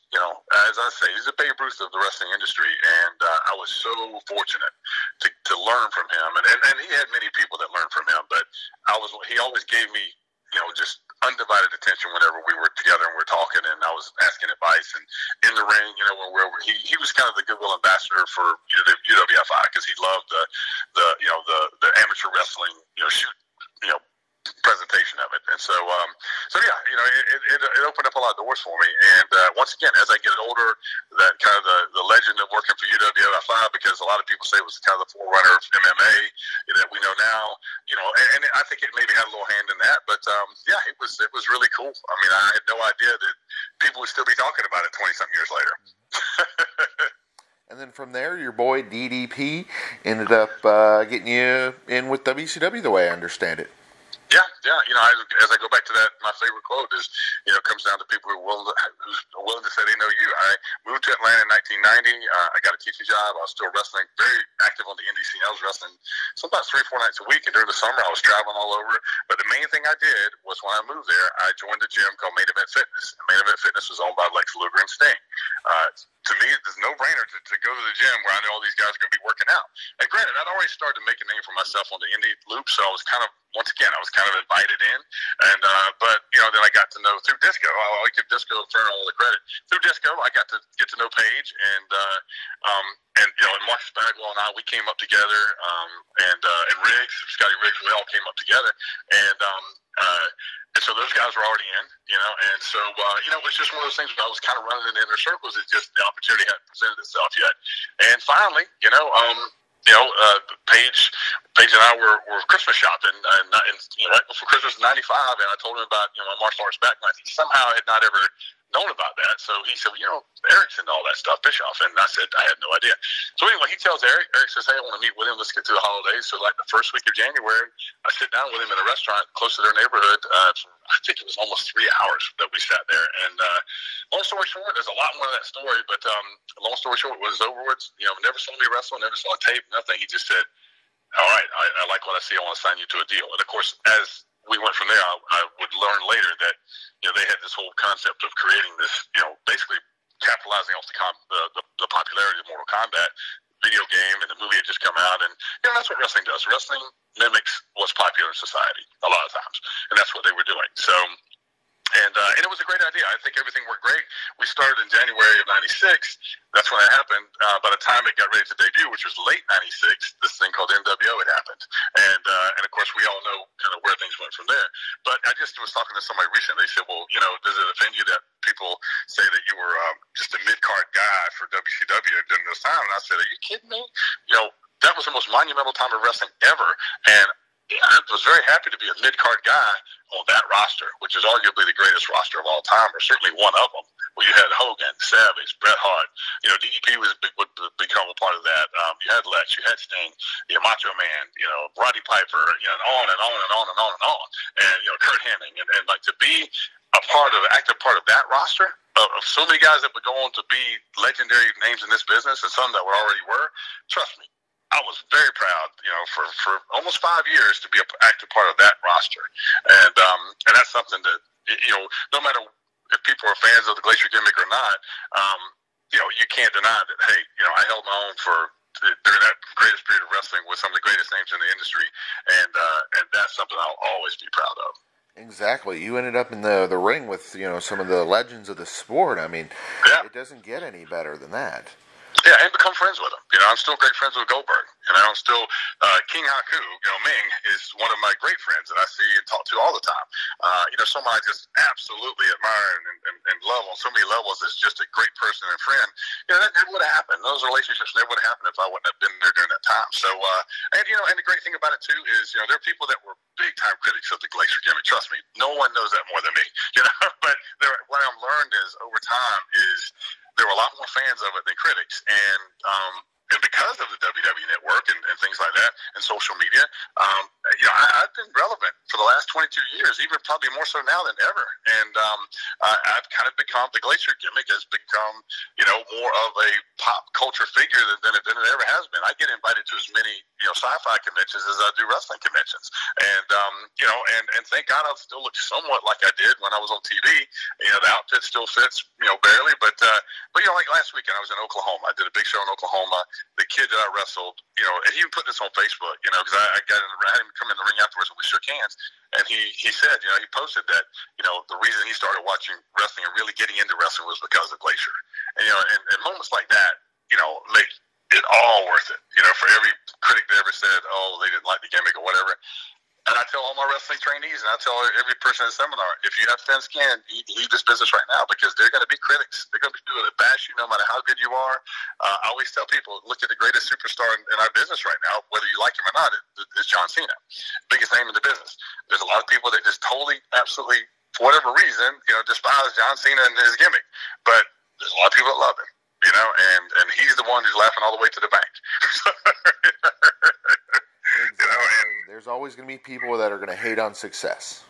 as I say, he's a Babe Ruth of the wrestling industry, and I was so fortunate to learn from him, and he had many people that learned from him, but he always gave me, just undivided attention whenever we were together and we were talking, and I was asking advice, and in the ring, when he was kind of the goodwill ambassador for UWFI, because he loved the amateur wrestling shoot presentation of it, and so it opened up a lot of doors for me. And once again, as I get older, that kind of the legend of working for UWFI, because a lot of people say it was kind of the forerunner of MMA that we know now, and I think it maybe had a little hand in that. But it was really cool. I mean, I had no idea that people would still be talking about it 20-something years later. And then from there, your boy DDP ended up getting you in with WCW, the way I understand it. Yeah. As I go back to that, my favorite quote is, comes down to people who's willing to say they know you. I moved to Atlanta in 1990. I got a teaching job. I was still wrestling, very active on the indie scene. I was wrestling sometimes 3-4 nights a week, and during the summer I was traveling all over. But the main thing I did was when I moved there, I joined a gym called Main Event Fitness. And Main Event Fitness was owned by Lex Luger and Sting. To me, it's a no-brainer to go to the gym where I know all these guys are going to be working out. And granted, I'd already started to make a name for myself on the indie loop, so I was kind of, once again, invited in. And but then I got to know through Disco. I'll give Disco all the credit. Through Disco, I got to get to know Paige, and Mark Spagwell and we came up together, and Riggs, Scotty Riggs, we all came up together, and so those guys were already in, and so, it was just one of those things where I was kind of running in inner circles. It's just the opportunity hadn't presented itself yet. And finally, Paige and I were Christmas shopping, and right before Christmas in '95, and I told him about my martial arts background. He somehow had not ever known about that, so he said, Eric's into all that stuff, Bischoff, and I said I had no idea. So anyway, he tells Eric. Eric says, hey, I want to meet with him. Let's get through the holidays. So like the first week of January, I sit down with him in a restaurant close to their neighborhood. I think it was almost 3 hours that we sat there. And long story short, there's a lot more to that story, but long story short, it was over with. Never saw me wrestle, never saw a tape, nothing. He just said, all right, I like what I see. I want to sign you to a deal. And of course, as we went from there, I would learn later that they had this whole concept of creating this, basically capitalizing off the popularity of Mortal Kombat, video game, and the movie had just come out, and that's what wrestling does. Wrestling mimics what's popular in society a lot of times, and that's what they were doing. So. And it was a great idea. I think everything worked great. We started in January of '96. That's when it happened. By the time it got ready to debut, which was late '96, this thing called NWO had happened. And of course, we all know kind of where things went from there. But I just was talking to somebody recently. They said, well, does it offend you that people say that you were just a mid-card guy for WCW during those times? And I said, are you kidding me? That was the most monumental time of wrestling ever. And I was very happy to be a mid-card guy on that roster, which is arguably the greatest roster of all time, or certainly one of them, where you had Hogan, Savage, Bret Hart. DDP would become a part of that. You had Lex, you had Sting, Macho Man, Roddy Piper, and on and on and on and on and on. And, Kurt Hennig. And like to be active part of that roster of so many guys that would go on to be legendary names in this business, and some that already were, trust me, I was very proud, for almost 5 years to be an active part of that roster. And that's something that, no matter if people are fans of the Glacier gimmick or not, you can't deny that, hey, I held my own during that greatest period of wrestling with some of the greatest names in the industry. And that's something I'll always be proud of. Exactly. You ended up in the ring with, some of the legends of the sport. I mean, It doesn't get any better than that. Yeah, and become friends with him. I'm still great friends with Goldberg. I'm still King Haku. Ming is one of my great friends that I see and talk to all the time. Someone I just absolutely admire and love on so many levels is just a great person and friend. That never would have happened. Those relationships never would have happened if I wouldn't have been there during that time. So, and the great thing about it too is, there are people that were big time critics of the Glacier gimmick. Trust me, no one knows that more than me. But what I've learned is over time is there were a lot more fans of it than critics, and because of the WWE Network and things like that, and social media, I've been relevant for the last 22 years, even probably more so now than ever. And I've kind of become, the Glacier gimmick has become, more of a pop culture figure than it ever has been. I get invited to as many, sci-fi conventions as I do wrestling conventions. And, and thank God I still look somewhat like I did when I was on TV. The outfit still fits, barely, but like last weekend I was in Oklahoma. I did a big show in Oklahoma. The kid that I wrestled, and he even put this on Facebook, because I had him come in the ring afterwards and we shook hands. And he said, he posted that, the reason he started watching wrestling and really getting into wrestling was because of Glacier. And, and moments like that, make it all worth it, for every critic that ever said, oh, they didn't like the gimmick or whatever. And I tell all my wrestling trainees, and I tell every person in the seminar, if you have thin skin, you leave this business right now, because they're going to be critics. They're going to be people that bash you no matter how good you are. I always tell people, look at the greatest superstar in our business right now, whether you like him or not, it's John Cena, biggest name in the business. There's a lot of people that just totally, absolutely, for whatever reason, despise John Cena and his gimmick. But there's a lot of people that love him, and he's the one who's laughing all the way to the bank. There's always going to be people that are going to hate on success.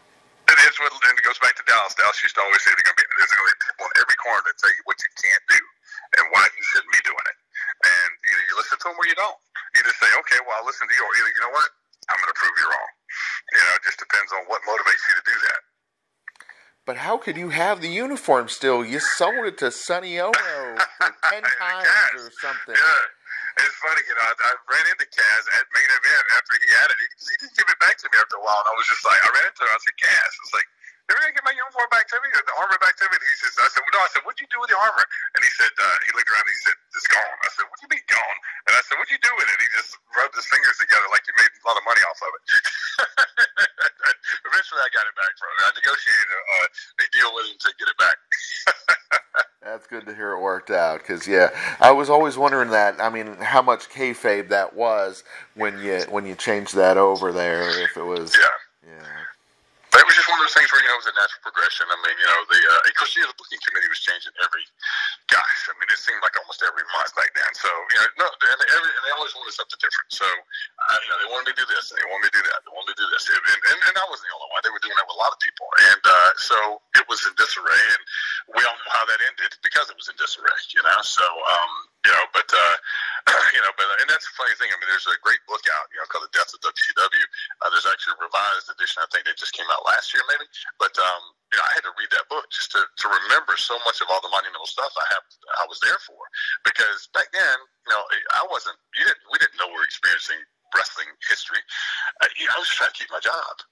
And it goes back to Dallas. Dallas used to always say there's going to be people in every corner that tell you what you can't do and why you shouldn't be doing it. And either you listen to them or you don't. You just say, okay, well, I'll listen to you, or either, you know what, I'm going to prove you wrong. It just depends on what motivates you to do that. But how could you have the uniform still? You sold it to Sonny Ono for 10 times or something. Yeah. It's funny, I ran into Kaz at main event after he had it. He didn't give it back to me after a while, and I was just like, I ran into him, I said, Kaz, it's like, they're going to get my uniform back to me, or the armor back to me? And he says, I said, well, no, what'd you do with the armor? And he said, he looked around and he said, it's gone. I said, what do you mean gone? And I said, what'd you do with it? He just rubbed his fingers together like he made a lot of money off of it. Eventually I got it back from him. I negotiated a deal with him to get it back. That's good to hear it worked out, because I was always wondering that. I mean, how much kayfabe that was when you changed that over there. If it was, But it was just one of those things where it was a natural progression. I mean, because the booking committee was changing it seemed like almost every month back then. So and they always wanted something different. So they wanted me to do this, and they wanted me to do that, they wanted me to do this, and I wasn't the only one. They were doing that with a lot of people, and so it was in disarray, and we all know how that ended because it was in disarray. So and that's the funny thing. I mean, there's a great book out, called The Death of WCW. There's actually a revised edition. I think that just came out last year, maybe. But I had to read that book just to remember so much of all the monumental stuff I was there for. Because back then, we didn't know we were experiencing wrestling history. I was just trying to keep my job.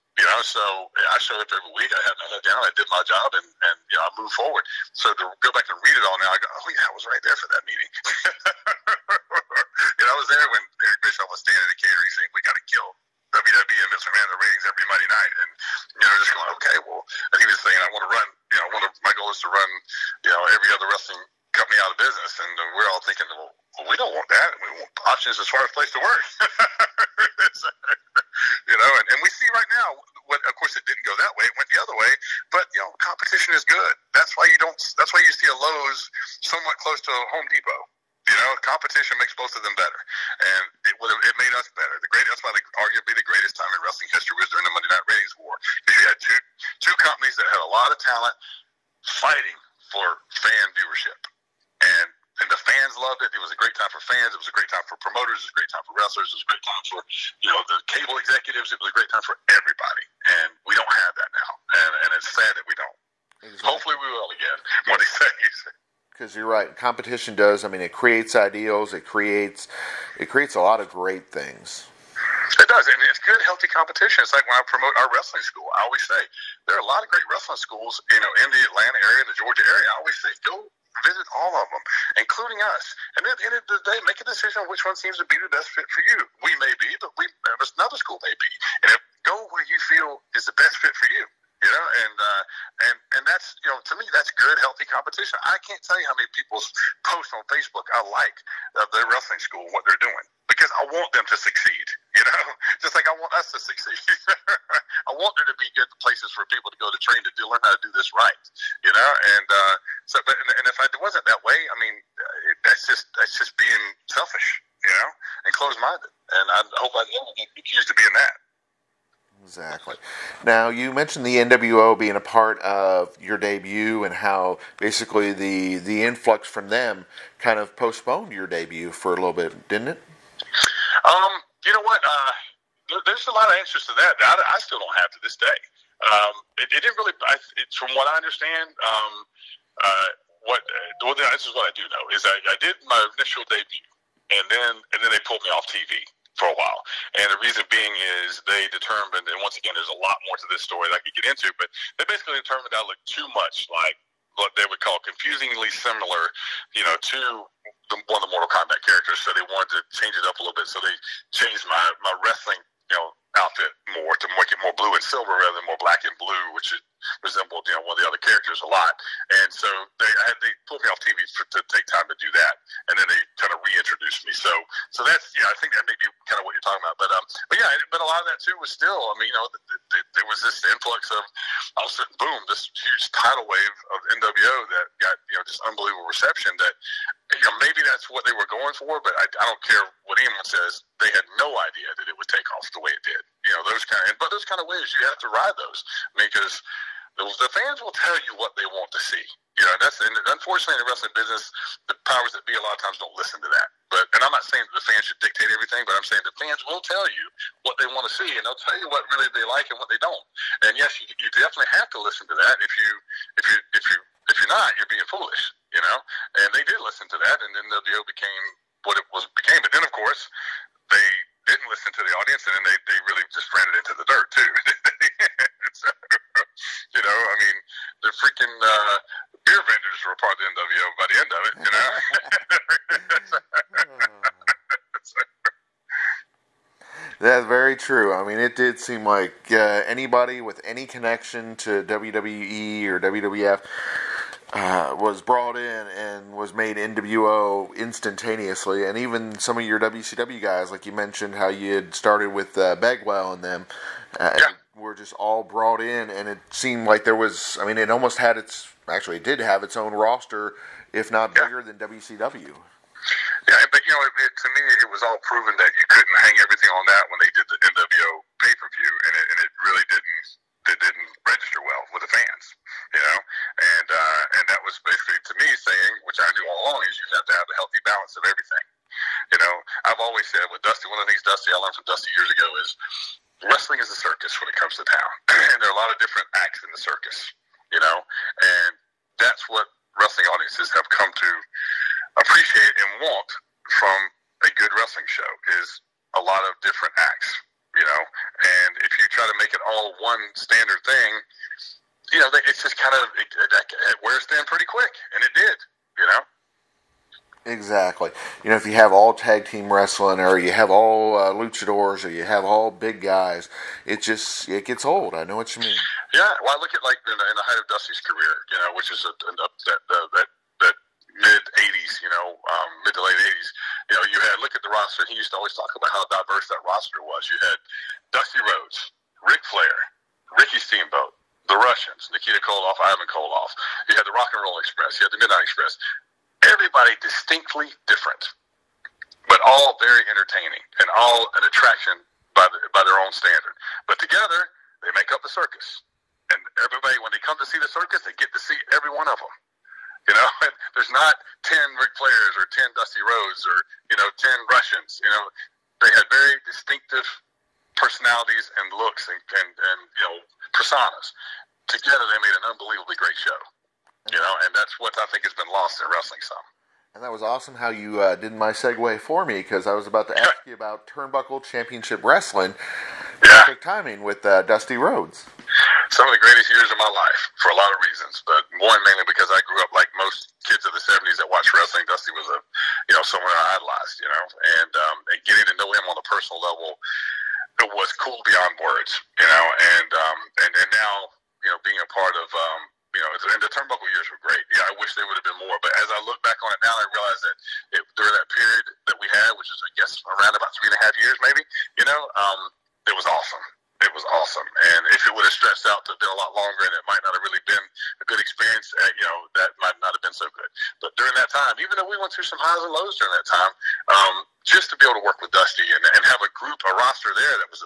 So I showed up every week. I had my head down. I did my job, and I moved forward. So to go back and read it all now, I go, oh yeah, I was right there for that meeting. I was there when Eric Bischoff was standing in the catering saying, "We got to kill WWE and Vince McMahon the ratings every Monday night," and just going, okay, well, and he was saying, I want to run. My goal is to run, every other wrestling company out of business, and we're all thinking, well, we don't want that. We want options as far as place to work. And we see right now, of course, it didn't go that way. It went the other way. But competition is good. That's why you see a Lowe's somewhat close to a Home Depot. Competition makes both of them better, and it made us better. That's why arguably the greatest time in wrestling history was during the Monday Night Ratings War, because you had two companies that had a lot of talent fighting for fan viewership, and the fans loved it. It was a great time for fans. It was a great time for promoters. It was a great time for wrestlers. It was a great time for the cable executives. It was a great time for everybody, and we don't have that now, and it's sad that we don't. Exactly. Hopefully, we will again. What he says. Because you're right, competition does. I mean, it creates ideals. It creates a lot of great things. It does, and it's good, healthy competition. It's like when I promote our wrestling school. I always say there are a lot of great wrestling schools, in the Atlanta area, the Georgia area. I always say go visit all of them, including us. And at the end of the day, make a decision on which one seems to be the best fit for you. We may be, but another school may be. And go where you feel is the best fit for you. And that's, to me, that's good, healthy competition. I can't tell you how many people post on Facebook I like of their wrestling school and what they're doing, because I want them to succeed, just like I want us to succeed. I want there to be good places for people to go to train to learn how to do this right, and if it wasn't that way, I mean, that's just being selfish, and closed-minded, and I hope I never get accused of being that. Exactly. Now, you mentioned the NWO being a part of your debut and how basically the influx from them kind of postponed your debut for a little bit, didn't it? You know what? There's a lot of answers to that I still don't have to this day. It didn't really, from what I understand, this is what I do know, is I did my initial debut, and then they pulled me off TV for a while. And the reason being is they determined, and once again, there's a lot more to this story that I could get into, but they basically determined I looked too much like what they would call confusingly similar, to one of the Mortal Kombat characters. So they wanted to change it up a little bit. So they changed my wrestling, outfit more to make it more blue and silver rather than more black and blue, which it resembled, one of the other characters a lot. And so they pulled me off TV to take time to do that, and then they kind of reintroduced me. So that's, I think that may be kind of what you're talking about. But a lot of that too was still, I mean, there was this influx of, all of a sudden, boom, this huge tidal wave of NWO that got, just unbelievable reception that, maybe that's what they were going for, but I don't care what anyone says. They had no idea that it would take off the way it did. But those kind of waves, you have to ride those. I mean, because the fans will tell you what they want to see. And unfortunately in the wrestling business, the powers that be a lot of times don't listen to that. And I'm not saying that the fans should dictate everything, but I'm saying the fans will tell you what they want to see, and they'll tell you what really they like and what they don't. And yes, you definitely have to listen to that. If you're not, you're being foolish. And they did listen to that, and then the NWO became what it became. But then, of course, they didn't listen to the audience, and then they really just ran it into the dirt too. So, I mean, the freaking beer vendors were a part of the NWO by the end of it. That's very true. I mean, it did seem like anybody with any connection to WWE or WWF was brought in and was made NWO instantaneously. And even some of your WCW guys, like you mentioned how you had started with Bagwell and them, were just all brought in, and it seemed like there was, I mean, it almost had it did have its own roster, if not bigger than WCW. Yeah, but to me, it was all proven that you couldn't hang everything on that when they did the NWO pay-per-view, and it really didn't register well with the fans, and that was basically, to me, saying, which I knew all along, is you have to have a healthy balance of everything. I've always said with Dusty, one of the things I learned from Dusty years ago is wrestling is a circus when it comes to town, and there are a lot of different acts in the circus. and that's what wrestling audiences have come to appreciate and want from a good wrestling show is a lot of different acts, and if you try to make it all one standard thing, it's just kind of, it wears thin pretty quick, and it did, Exactly. If you have all tag team wrestling, or you have all luchadors, or you have all big guys, it gets old. I know what you mean. Yeah, well, I look at like in the height of Dusty's career, which is that mid '80s, mid to late '80s. You had, look at the roster. He used to always talk about how diverse that roster was. You had Dusty Rhodes, Ric Flair, Ricky Steamboat, the Russians, Nikita Koloff, Ivan Koloff. You had the Rock and Roll Express. You had the Midnight Express. Everybody distinctly different, but all very entertaining and all an attraction by their own standard. But together, they make up the circus. And everybody, when they come to see the circus, they get to see every one of them. And there's not 10 Ric Flairs or 10 Dusty Rhodes or 10 Russians. They had very distinctive personalities and looks and personas. Together, they made an unbelievably great show. And that's what I think has been lost in wrestling some. And that was awesome how you did my segue for me, because I was about to ask you about Turnbuckle Championship Wrestling. Yeah. Perfect timing with Dusty Rhodes. Some of the greatest years of my life for a lot of reasons, but one mainly because I grew up like most kids of the '70s that watched wrestling. Dusty was someone I idolized, and getting to know him on a personal level, it was cool beyond words, and now being a part of and the Turnbuckle years were great. Yeah, I wish they would have been more. But as I look back on it now, I realize that during that period that we had, which is, I guess, around about 3.5 years maybe, it was awesome. It was awesome. And if it would have stretched out to have been a lot longer, and it might not have really been a good experience, that might not have been so good. But during that time, even though we went through some highs and lows during that time, just to be able to work with Dusty and have a roster there that was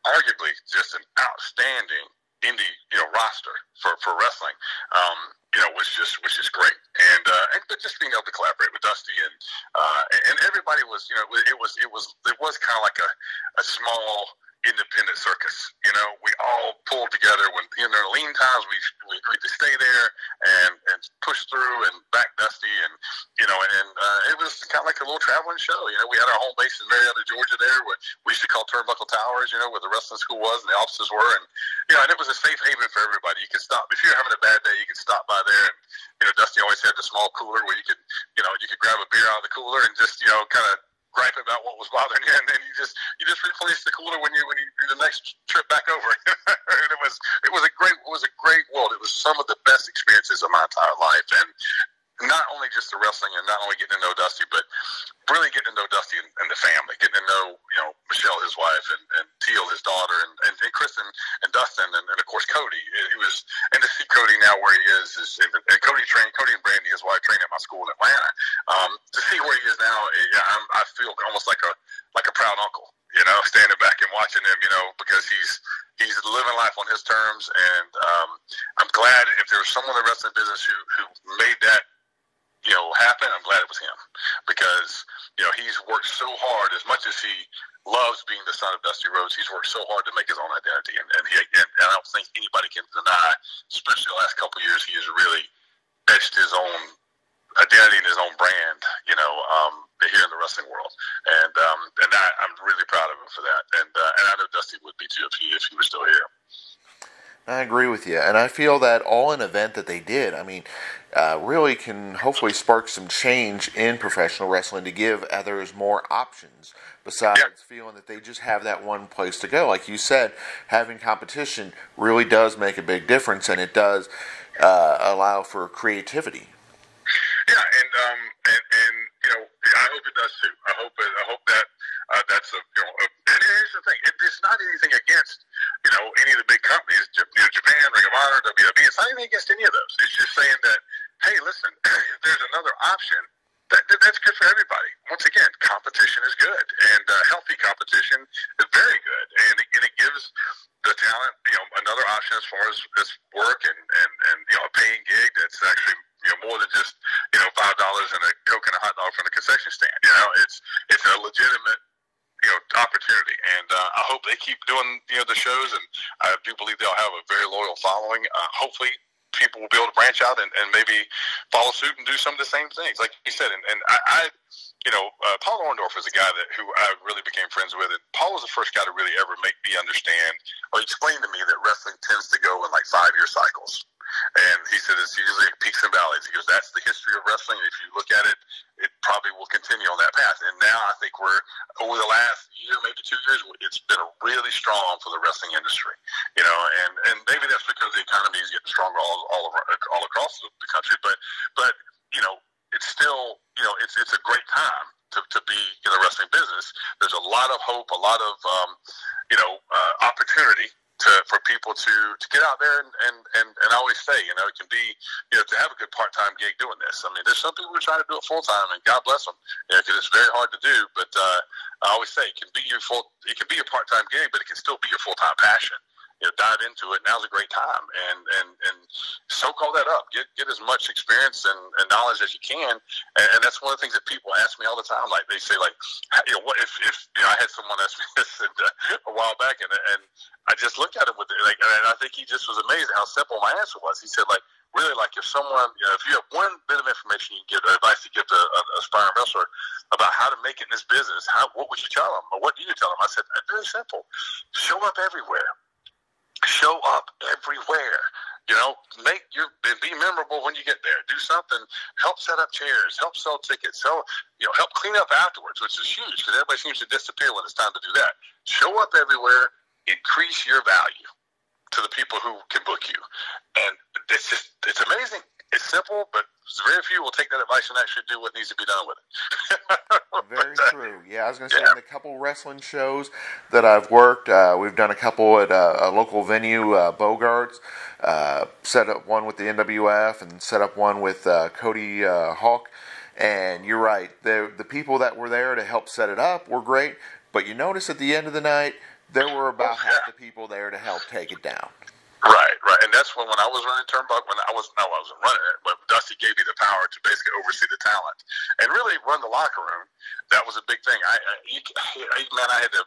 arguably just an outstanding indie, roster for wrestling, was just great. And but just being able to collaborate with Dusty and everybody was, it was kind of like a small independent circus. We all pulled together when in their lean times. We agreed to stay there and push through and back Dusty, and it was kind of like a little traveling show. We had our home base in Marietta, Georgia, there, what we used to call Turnbuckle Towers. Where the wrestling school was and the offices were, and and it was a safe haven for everybody. You could stop if you're having a bad day. You could stop by there, and Dusty always had the small cooler where you could grab a beer out of the cooler and just kind of gripe about what was bothering you, and then you just replace the cooler when you the next trip back over. And it was a great world. It was some of the best experiences of my entire life, and not only just the wrestling and not only getting to know Dusty, but really getting to know Dusty and the family, getting to know Michelle, his wife, and Teal, his daughter, and Kristen and Dustin, and of course Cody. It was, and to see Cody now where he is and Cody and Brandy, his wife, trained at my school in Atlanta. To see where he is now, I feel almost like a proud uncle, standing back and watching him, because he's living life on his terms, and I'm glad if there was someone in the wrestling business who made that happen. I'm glad it was him, because he's worked so hard. As much as he loves being the son of Dusty Rhodes, he's worked so hard to make his own identity, and I don't think anybody can deny, especially the last couple of years, he has really etched his own identity and his own brand, here in the wrestling world, and I'm really proud of him for that, and I know Dusty would be too if he was still here. I agree with you, and I feel that all-in event that they did, really can hopefully spark some change in professional wrestling to give others more options, besides feeling that they just have that one place to go. Like you said, having competition really does make a big difference, and it does allow for creativity. Yeah, and I hope it does too. I hope that that's and here's the thing: it's not anything against any of the big companies, Japan, Ring of Honor, WWE. It's not anything against any of those. It's just saying that, hey, listen, if there's another option, that's good for everybody. Once again, competition is good, and healthy competition is very good, and it gives the talent another option as far as work and a paying gig that's actually more than just $5 and a Coke and a hot dog from the concession stand. It's a legitimate opportunity, and I hope they keep doing the shows, and I do believe they'll have a very loyal following. Hopefully people will be able to branch out and maybe follow suit and do some of the same things, like you said. And I Paul Orndorff is a guy who I really became friends with. And Paul was the first guy to really ever make me understand or explain to me that wrestling tends to go in like 5-year cycles. And he said it's usually peaks and valleys. He goes, that's the history of wrestling. If you look at it, it probably will continue on that path. And now I think we're, over the last year, maybe 2 years, it's been really strong for the wrestling industry. And maybe that's because the economy is getting stronger all across the country. But it's still, it's a great time to be in the wrestling business. There's a lot of hope, a lot of, opportunity for people to get out there and I always say, it can be, to have a good part-time gig doing this. I mean, there's some people who are trying to do it full-time, and God bless them, because it's very hard to do. But I always say it can be your part-time gig, but it can still be your full-time passion. Dive into it. Now's a great time, and soak all that up. Get as much experience and knowledge as you can. And that's one of the things that people ask me all the time. Like they say, like, what if I had someone ask me this a while back, and I just looked at him with it, like, and I think he just was amazed at how simple my answer was. He said, like, really, like, if someone, if you have one bit of information you can give, advice to give to an aspiring wrestler about how to make it in this business, what would you tell them, or what do you tell them? I said, very simple. Show up everywhere. Show up everywhere. Be memorable when you get there. Do something. Help set up chairs. Help sell tickets. Help clean up afterwards, which is huge because everybody seems to disappear when it's time to do that. Show up everywhere. Increase your value to the people who can book you, and it's amazing. It's simple, but very few will take that advice and actually do what needs to be done with it. Very true. Yeah, I was going to say, in the couple wrestling shows that I've worked, we've done a couple at a local venue, Bogart's, set up one with the NWF and set up one with Cody Hawk. And you're right, the people that were there to help set it up were great, but you notice at the end of the night, there were about half the people there to help take it down. Right, and that's when I was running Turnbuckle. I wasn't running it, but Dusty gave me the power to basically oversee the talent and really run the locker room. That was a big thing. I had to.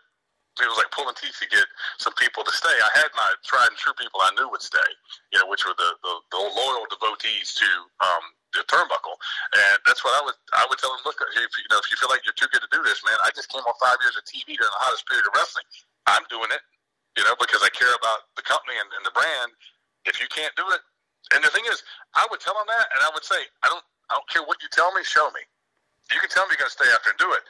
It was like pulling teeth to get some people to stay. I had my tried and true people I knew would stay, which were the loyal devotees to the Turnbuckle, and that's what I would tell them. Look, if you feel like you're too good to do this, man, I just came on 5 years of TV during the hottest period of wrestling. I'm doing it. Because I care about the company and the brand. If you can't do it, and the thing is, I would tell them that, and I would say, I don't care what you tell me, show me. You can tell me you're going to stay after and do it.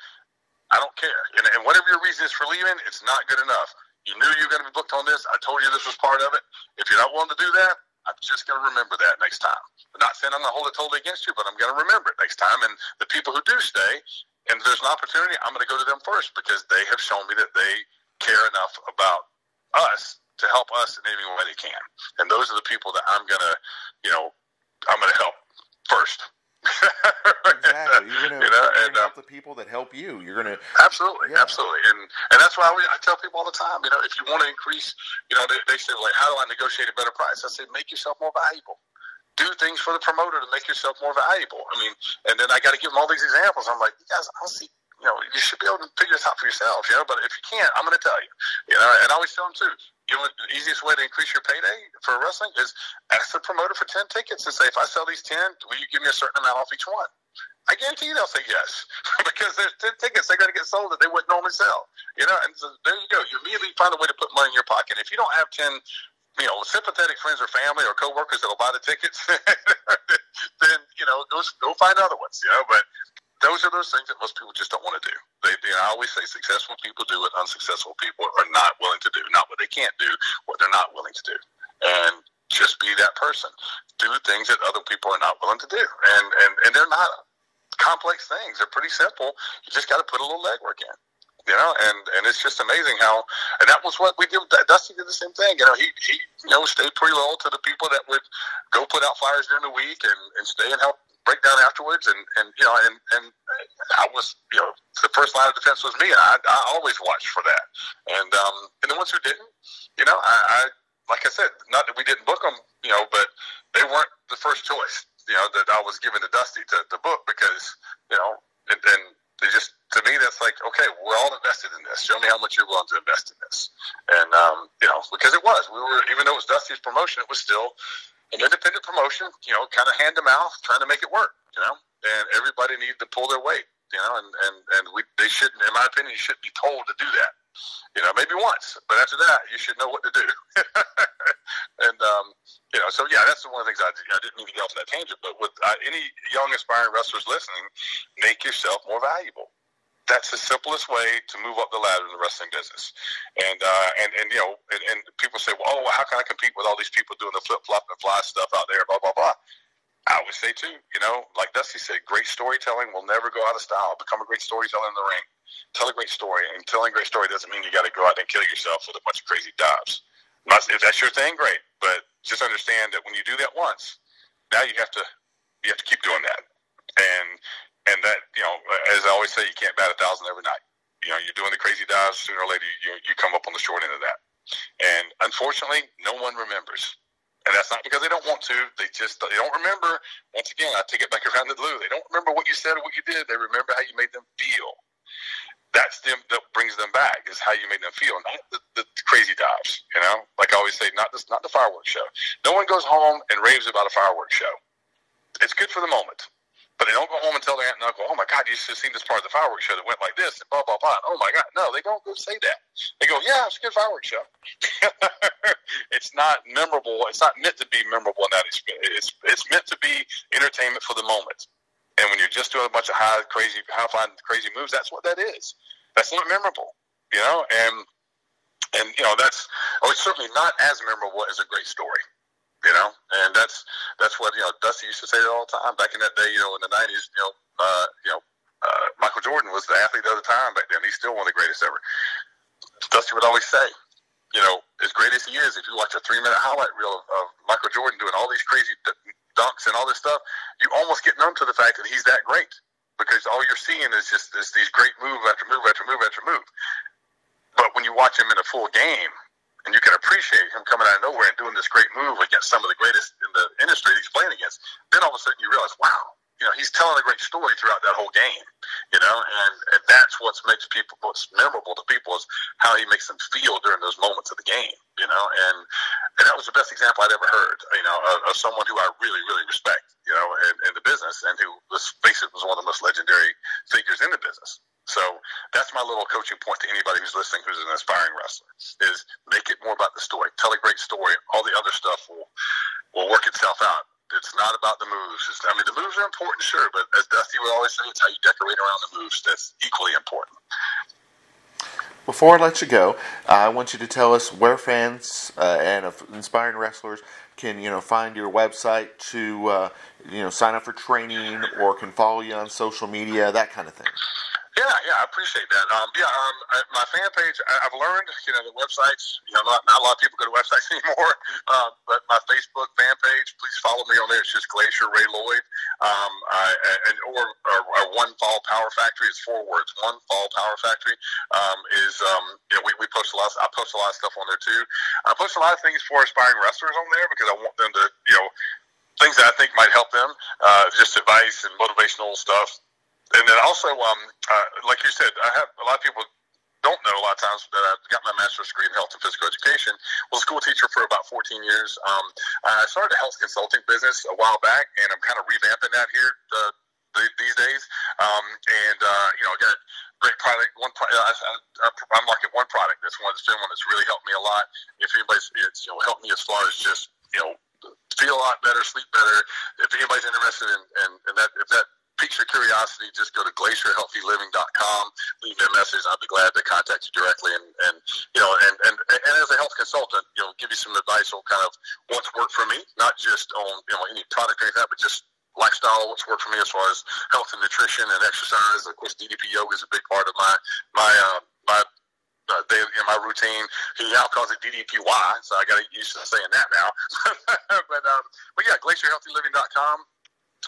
I don't care. And whatever your reason is for leaving, it's not good enough. You knew you were going to be booked on this. I told you this was part of it. If you're not willing to do that, I'm just going to remember that next time. I'm not saying I'm going to hold it totally against you, but I'm going to remember it next time. And the people who do stay, and if there's an opportunity, I'm going to go to them first because they have shown me that they care enough about us to help us in any way they can, and those are the people that I'm gonna help first. Exactly. You're gonna help the people that help you. You're gonna absolutely, and that's why I tell people all the time. If you want to increase, they say, like, how do I negotiate a better price? I say, make yourself more valuable. Do things for the promoter to make yourself more valuable. And then I got to give them all these examples. I'm like, you guys, I'll see. You should be able to figure this out for yourself, but if you can't, I'm going to tell you, and I always tell them too, the easiest way to increase your payday for wrestling is ask the promoter for 10 tickets and say, if I sell these 10, will you give me a certain amount off each one? I guarantee you they'll say yes, because there's 10 tickets they're going to get sold that they wouldn't normally sell, and so there you go. You immediately find a way to put money in your pocket. If you don't have 10 sympathetic friends or family or coworkers that'll buy the tickets, then, go find other ones, but those are those things that most people just don't want to do. I always say successful people do what unsuccessful people are not willing to do. Not what they can't do, what they're not willing to do. And just be that person. Do things that other people are not willing to do. And they're not complex things. They're pretty simple. You just got to put a little legwork in. And it's just amazing how, and that was what we did. Dusty did the same thing. He stayed pretty loyal to the people that would go put out flyers during the week and stay and help break down afterwards, and I was, the first line of defense was me, and I always watched for that. And the ones who didn't, I like I said, not that we didn't book them, but they weren't the first choice, that I was given to Dusty to book because, and they just, to me, that's like, okay, we're all invested in this. Show me how much you're willing to invest in this. And, because we were, even though it was Dusty's promotion, it was still an independent promotion, kind of hand to mouth, trying to make it work, and everybody needed to pull their weight, and they shouldn't, in my opinion, you shouldn't be told to do that. Maybe once, but after that, you should know what to do. And, so yeah, that's one of the things I didn't mean to get off that tangent, but with any young aspiring wrestlers listening, make yourself more valuable. That's the simplest way to move up the ladder in the wrestling business. And people say, well, how can I compete with all these people doing the flip flop and fly stuff out there, blah, blah, blah. I would say too, like Dusty said, great storytelling will never go out of style. Become a great storyteller in the ring. Tell a great story, and telling a great story doesn't mean you got to go out and kill yourself with a bunch of crazy dives. If that's your thing, great. But just understand that when you do that once, now you have to keep doing that. And that, as I always say, you can't bat 1,000 every night. You're doing the crazy dives. Sooner or later, you come up on the short end of that. And unfortunately, no one remembers. And that's not because they don't want to. They don't remember. Once again, I take it back around to the Lou. They don't remember what you said or what you did. They remember how you made them feel. That's them that brings them back, is how you made them feel, not the crazy dives. Like I always say, not the fireworks show. No one goes home and raves about a fireworks show. It's good for the moment, but they don't go home and tell their aunt and uncle, "Oh my God, you should have seen this part of the fireworks show that went like this," and blah blah blah. Oh my God, no, they don't go say that. They go, "Yeah, it's a good fireworks show." It's not memorable. It's not meant to be memorable in that experience. It's meant to be entertainment for the moment. And when you're just doing a bunch of high flying crazy moves, that's what that is. That's not memorable, and that's it's certainly not as memorable as a great story, and that's what Dusty used to say all the time back in that day, in the '90s. Michael Jordan was the athlete of the time back then. He's still one of the greatest ever. Dusty would always say, as great as he is, if you watch a 3-minute highlight reel of Michael Jordan doing all these crazy dunks and all this stuff, you almost get numb to the fact that he's that great, because all you're seeing is just these great move after move after move after move. But when you watch him in a full game, and you can appreciate him coming out of nowhere and doing this great move against some of the greatest in the industry that he's playing against, then all of a sudden you realize, wow, he's telling a great story throughout that whole game, and that's what's memorable to people, is how he makes them feel during those moments of the game, and that was the best example I'd ever heard, of someone who I really, really respect, in the business, and who, let's face it, was one of the most legendary figures in the business. So that's my little coaching point to anybody who's listening, who's an aspiring wrestler, is make it more about the story. Tell a great story. All the other stuff will work itself out. It's not about the moves. The moves are important, sure, but as Dusty would always say, it's how you decorate around the moves that's equally important. Before I let you go, I want you to tell us where fans and inspiring wrestlers can, find your website to, sign up for training, or can follow you on social media, that kind of thing. Yeah, I appreciate that. My fan page, I've learned, the websites, not a lot of people go to websites anymore, but my Facebook fan page, please follow me on there. It's just Glacier Ray Lloyd, or One Fall Power Factory. It's 4 words. One Fall Power Factory we post a lot. I post a lot of stuff on there too. I post a lot of things for aspiring wrestlers on there, because I want them to, things that I think might help them, just advice and motivational stuff. And then also, like you said, I have a lot of people don't know a lot of times that I got my master's degree in health and physical education. Was a school teacher for about 14 years. I started a health consulting business a while back, and I'm kind of revamping that here these days. I got a great product. I market one product. That's one that's really helped me a lot. If anybody's, helped me as far as just feel a lot better, sleep better. If anybody's interested in that, if that piques your curiosity, just go to glacierhealthyliving.com, leave me a message, and I'll be glad to contact you directly. And as a health consultant, give you some advice on kind of what's worked for me, not just on any product or anything, but just lifestyle, what's worked for me as far as health and nutrition and exercise. Of course, DDP yoga is a big part of my day in my routine. He now calls it DDPY, so I got to get used to saying that now. but yeah, glacierhealthyliving.com.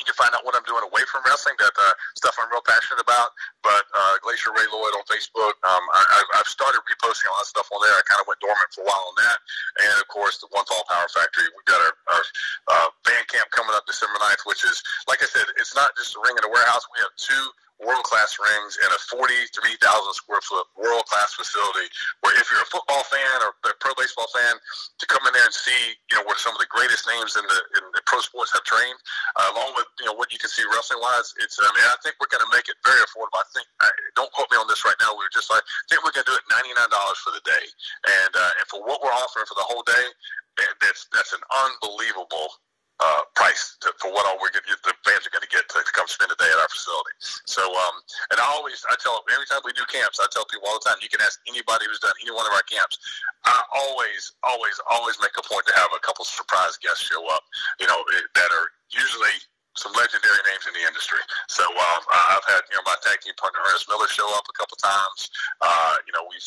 You can find out what I'm doing away from wrestling, that stuff I'm real passionate about. But Glacier Ray Lloyd on Facebook, I've started reposting a lot of stuff on there. I kind of went dormant for a while on that. And, of course, the One Fall Power Factory. We've got our band camp coming up December 9th, which is, like I said, it's not just a ring in a warehouse. We have 2 world-class rings in a 43,000 square foot world-class facility where if you're a football fan or a pro baseball fan, to come in there and see, where some of the greatest names in the pro sports have trained, along with what you can see wrestling wise. It's I think we're going to make it very affordable. I think don't quote me on this right now. I think we're going to do it $99 for the day, and for what we're offering for the whole day, that's an unbelievable price for what all the fans are going to get to come spend a day at our facility. So, and I tell every time we do camps, I tell people all the time, you can ask anybody who's done any one of our camps. I always make a point to have a couple surprise guests show up, that are usually some legendary names in the industry. So I've had my tag team partner Ernest Miller show up a couple times. We've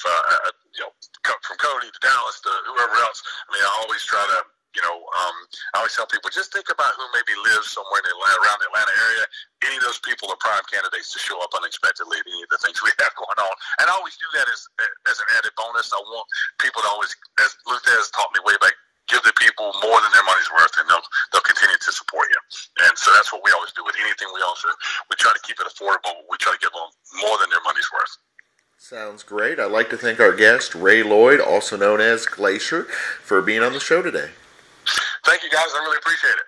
from Cody to Dallas to whoever else. I always try to. I always tell people, just think about who maybe lives somewhere in around the Atlanta area. Any of those people are prime candidates to show up unexpectedly at any of the things we have going on. And I always do that as an added bonus. I want people to always, as Luthez taught me way back, give the people more than their money's worth, and they'll continue to support you. And so that's what we always do with anything we offer. We try to keep it affordable, but we try to give them more than their money's worth. Sounds great. I'd like to thank our guest, Ray Lloyd, also known as Glacier, for being on the show today. Thank you, guys. I really appreciate it.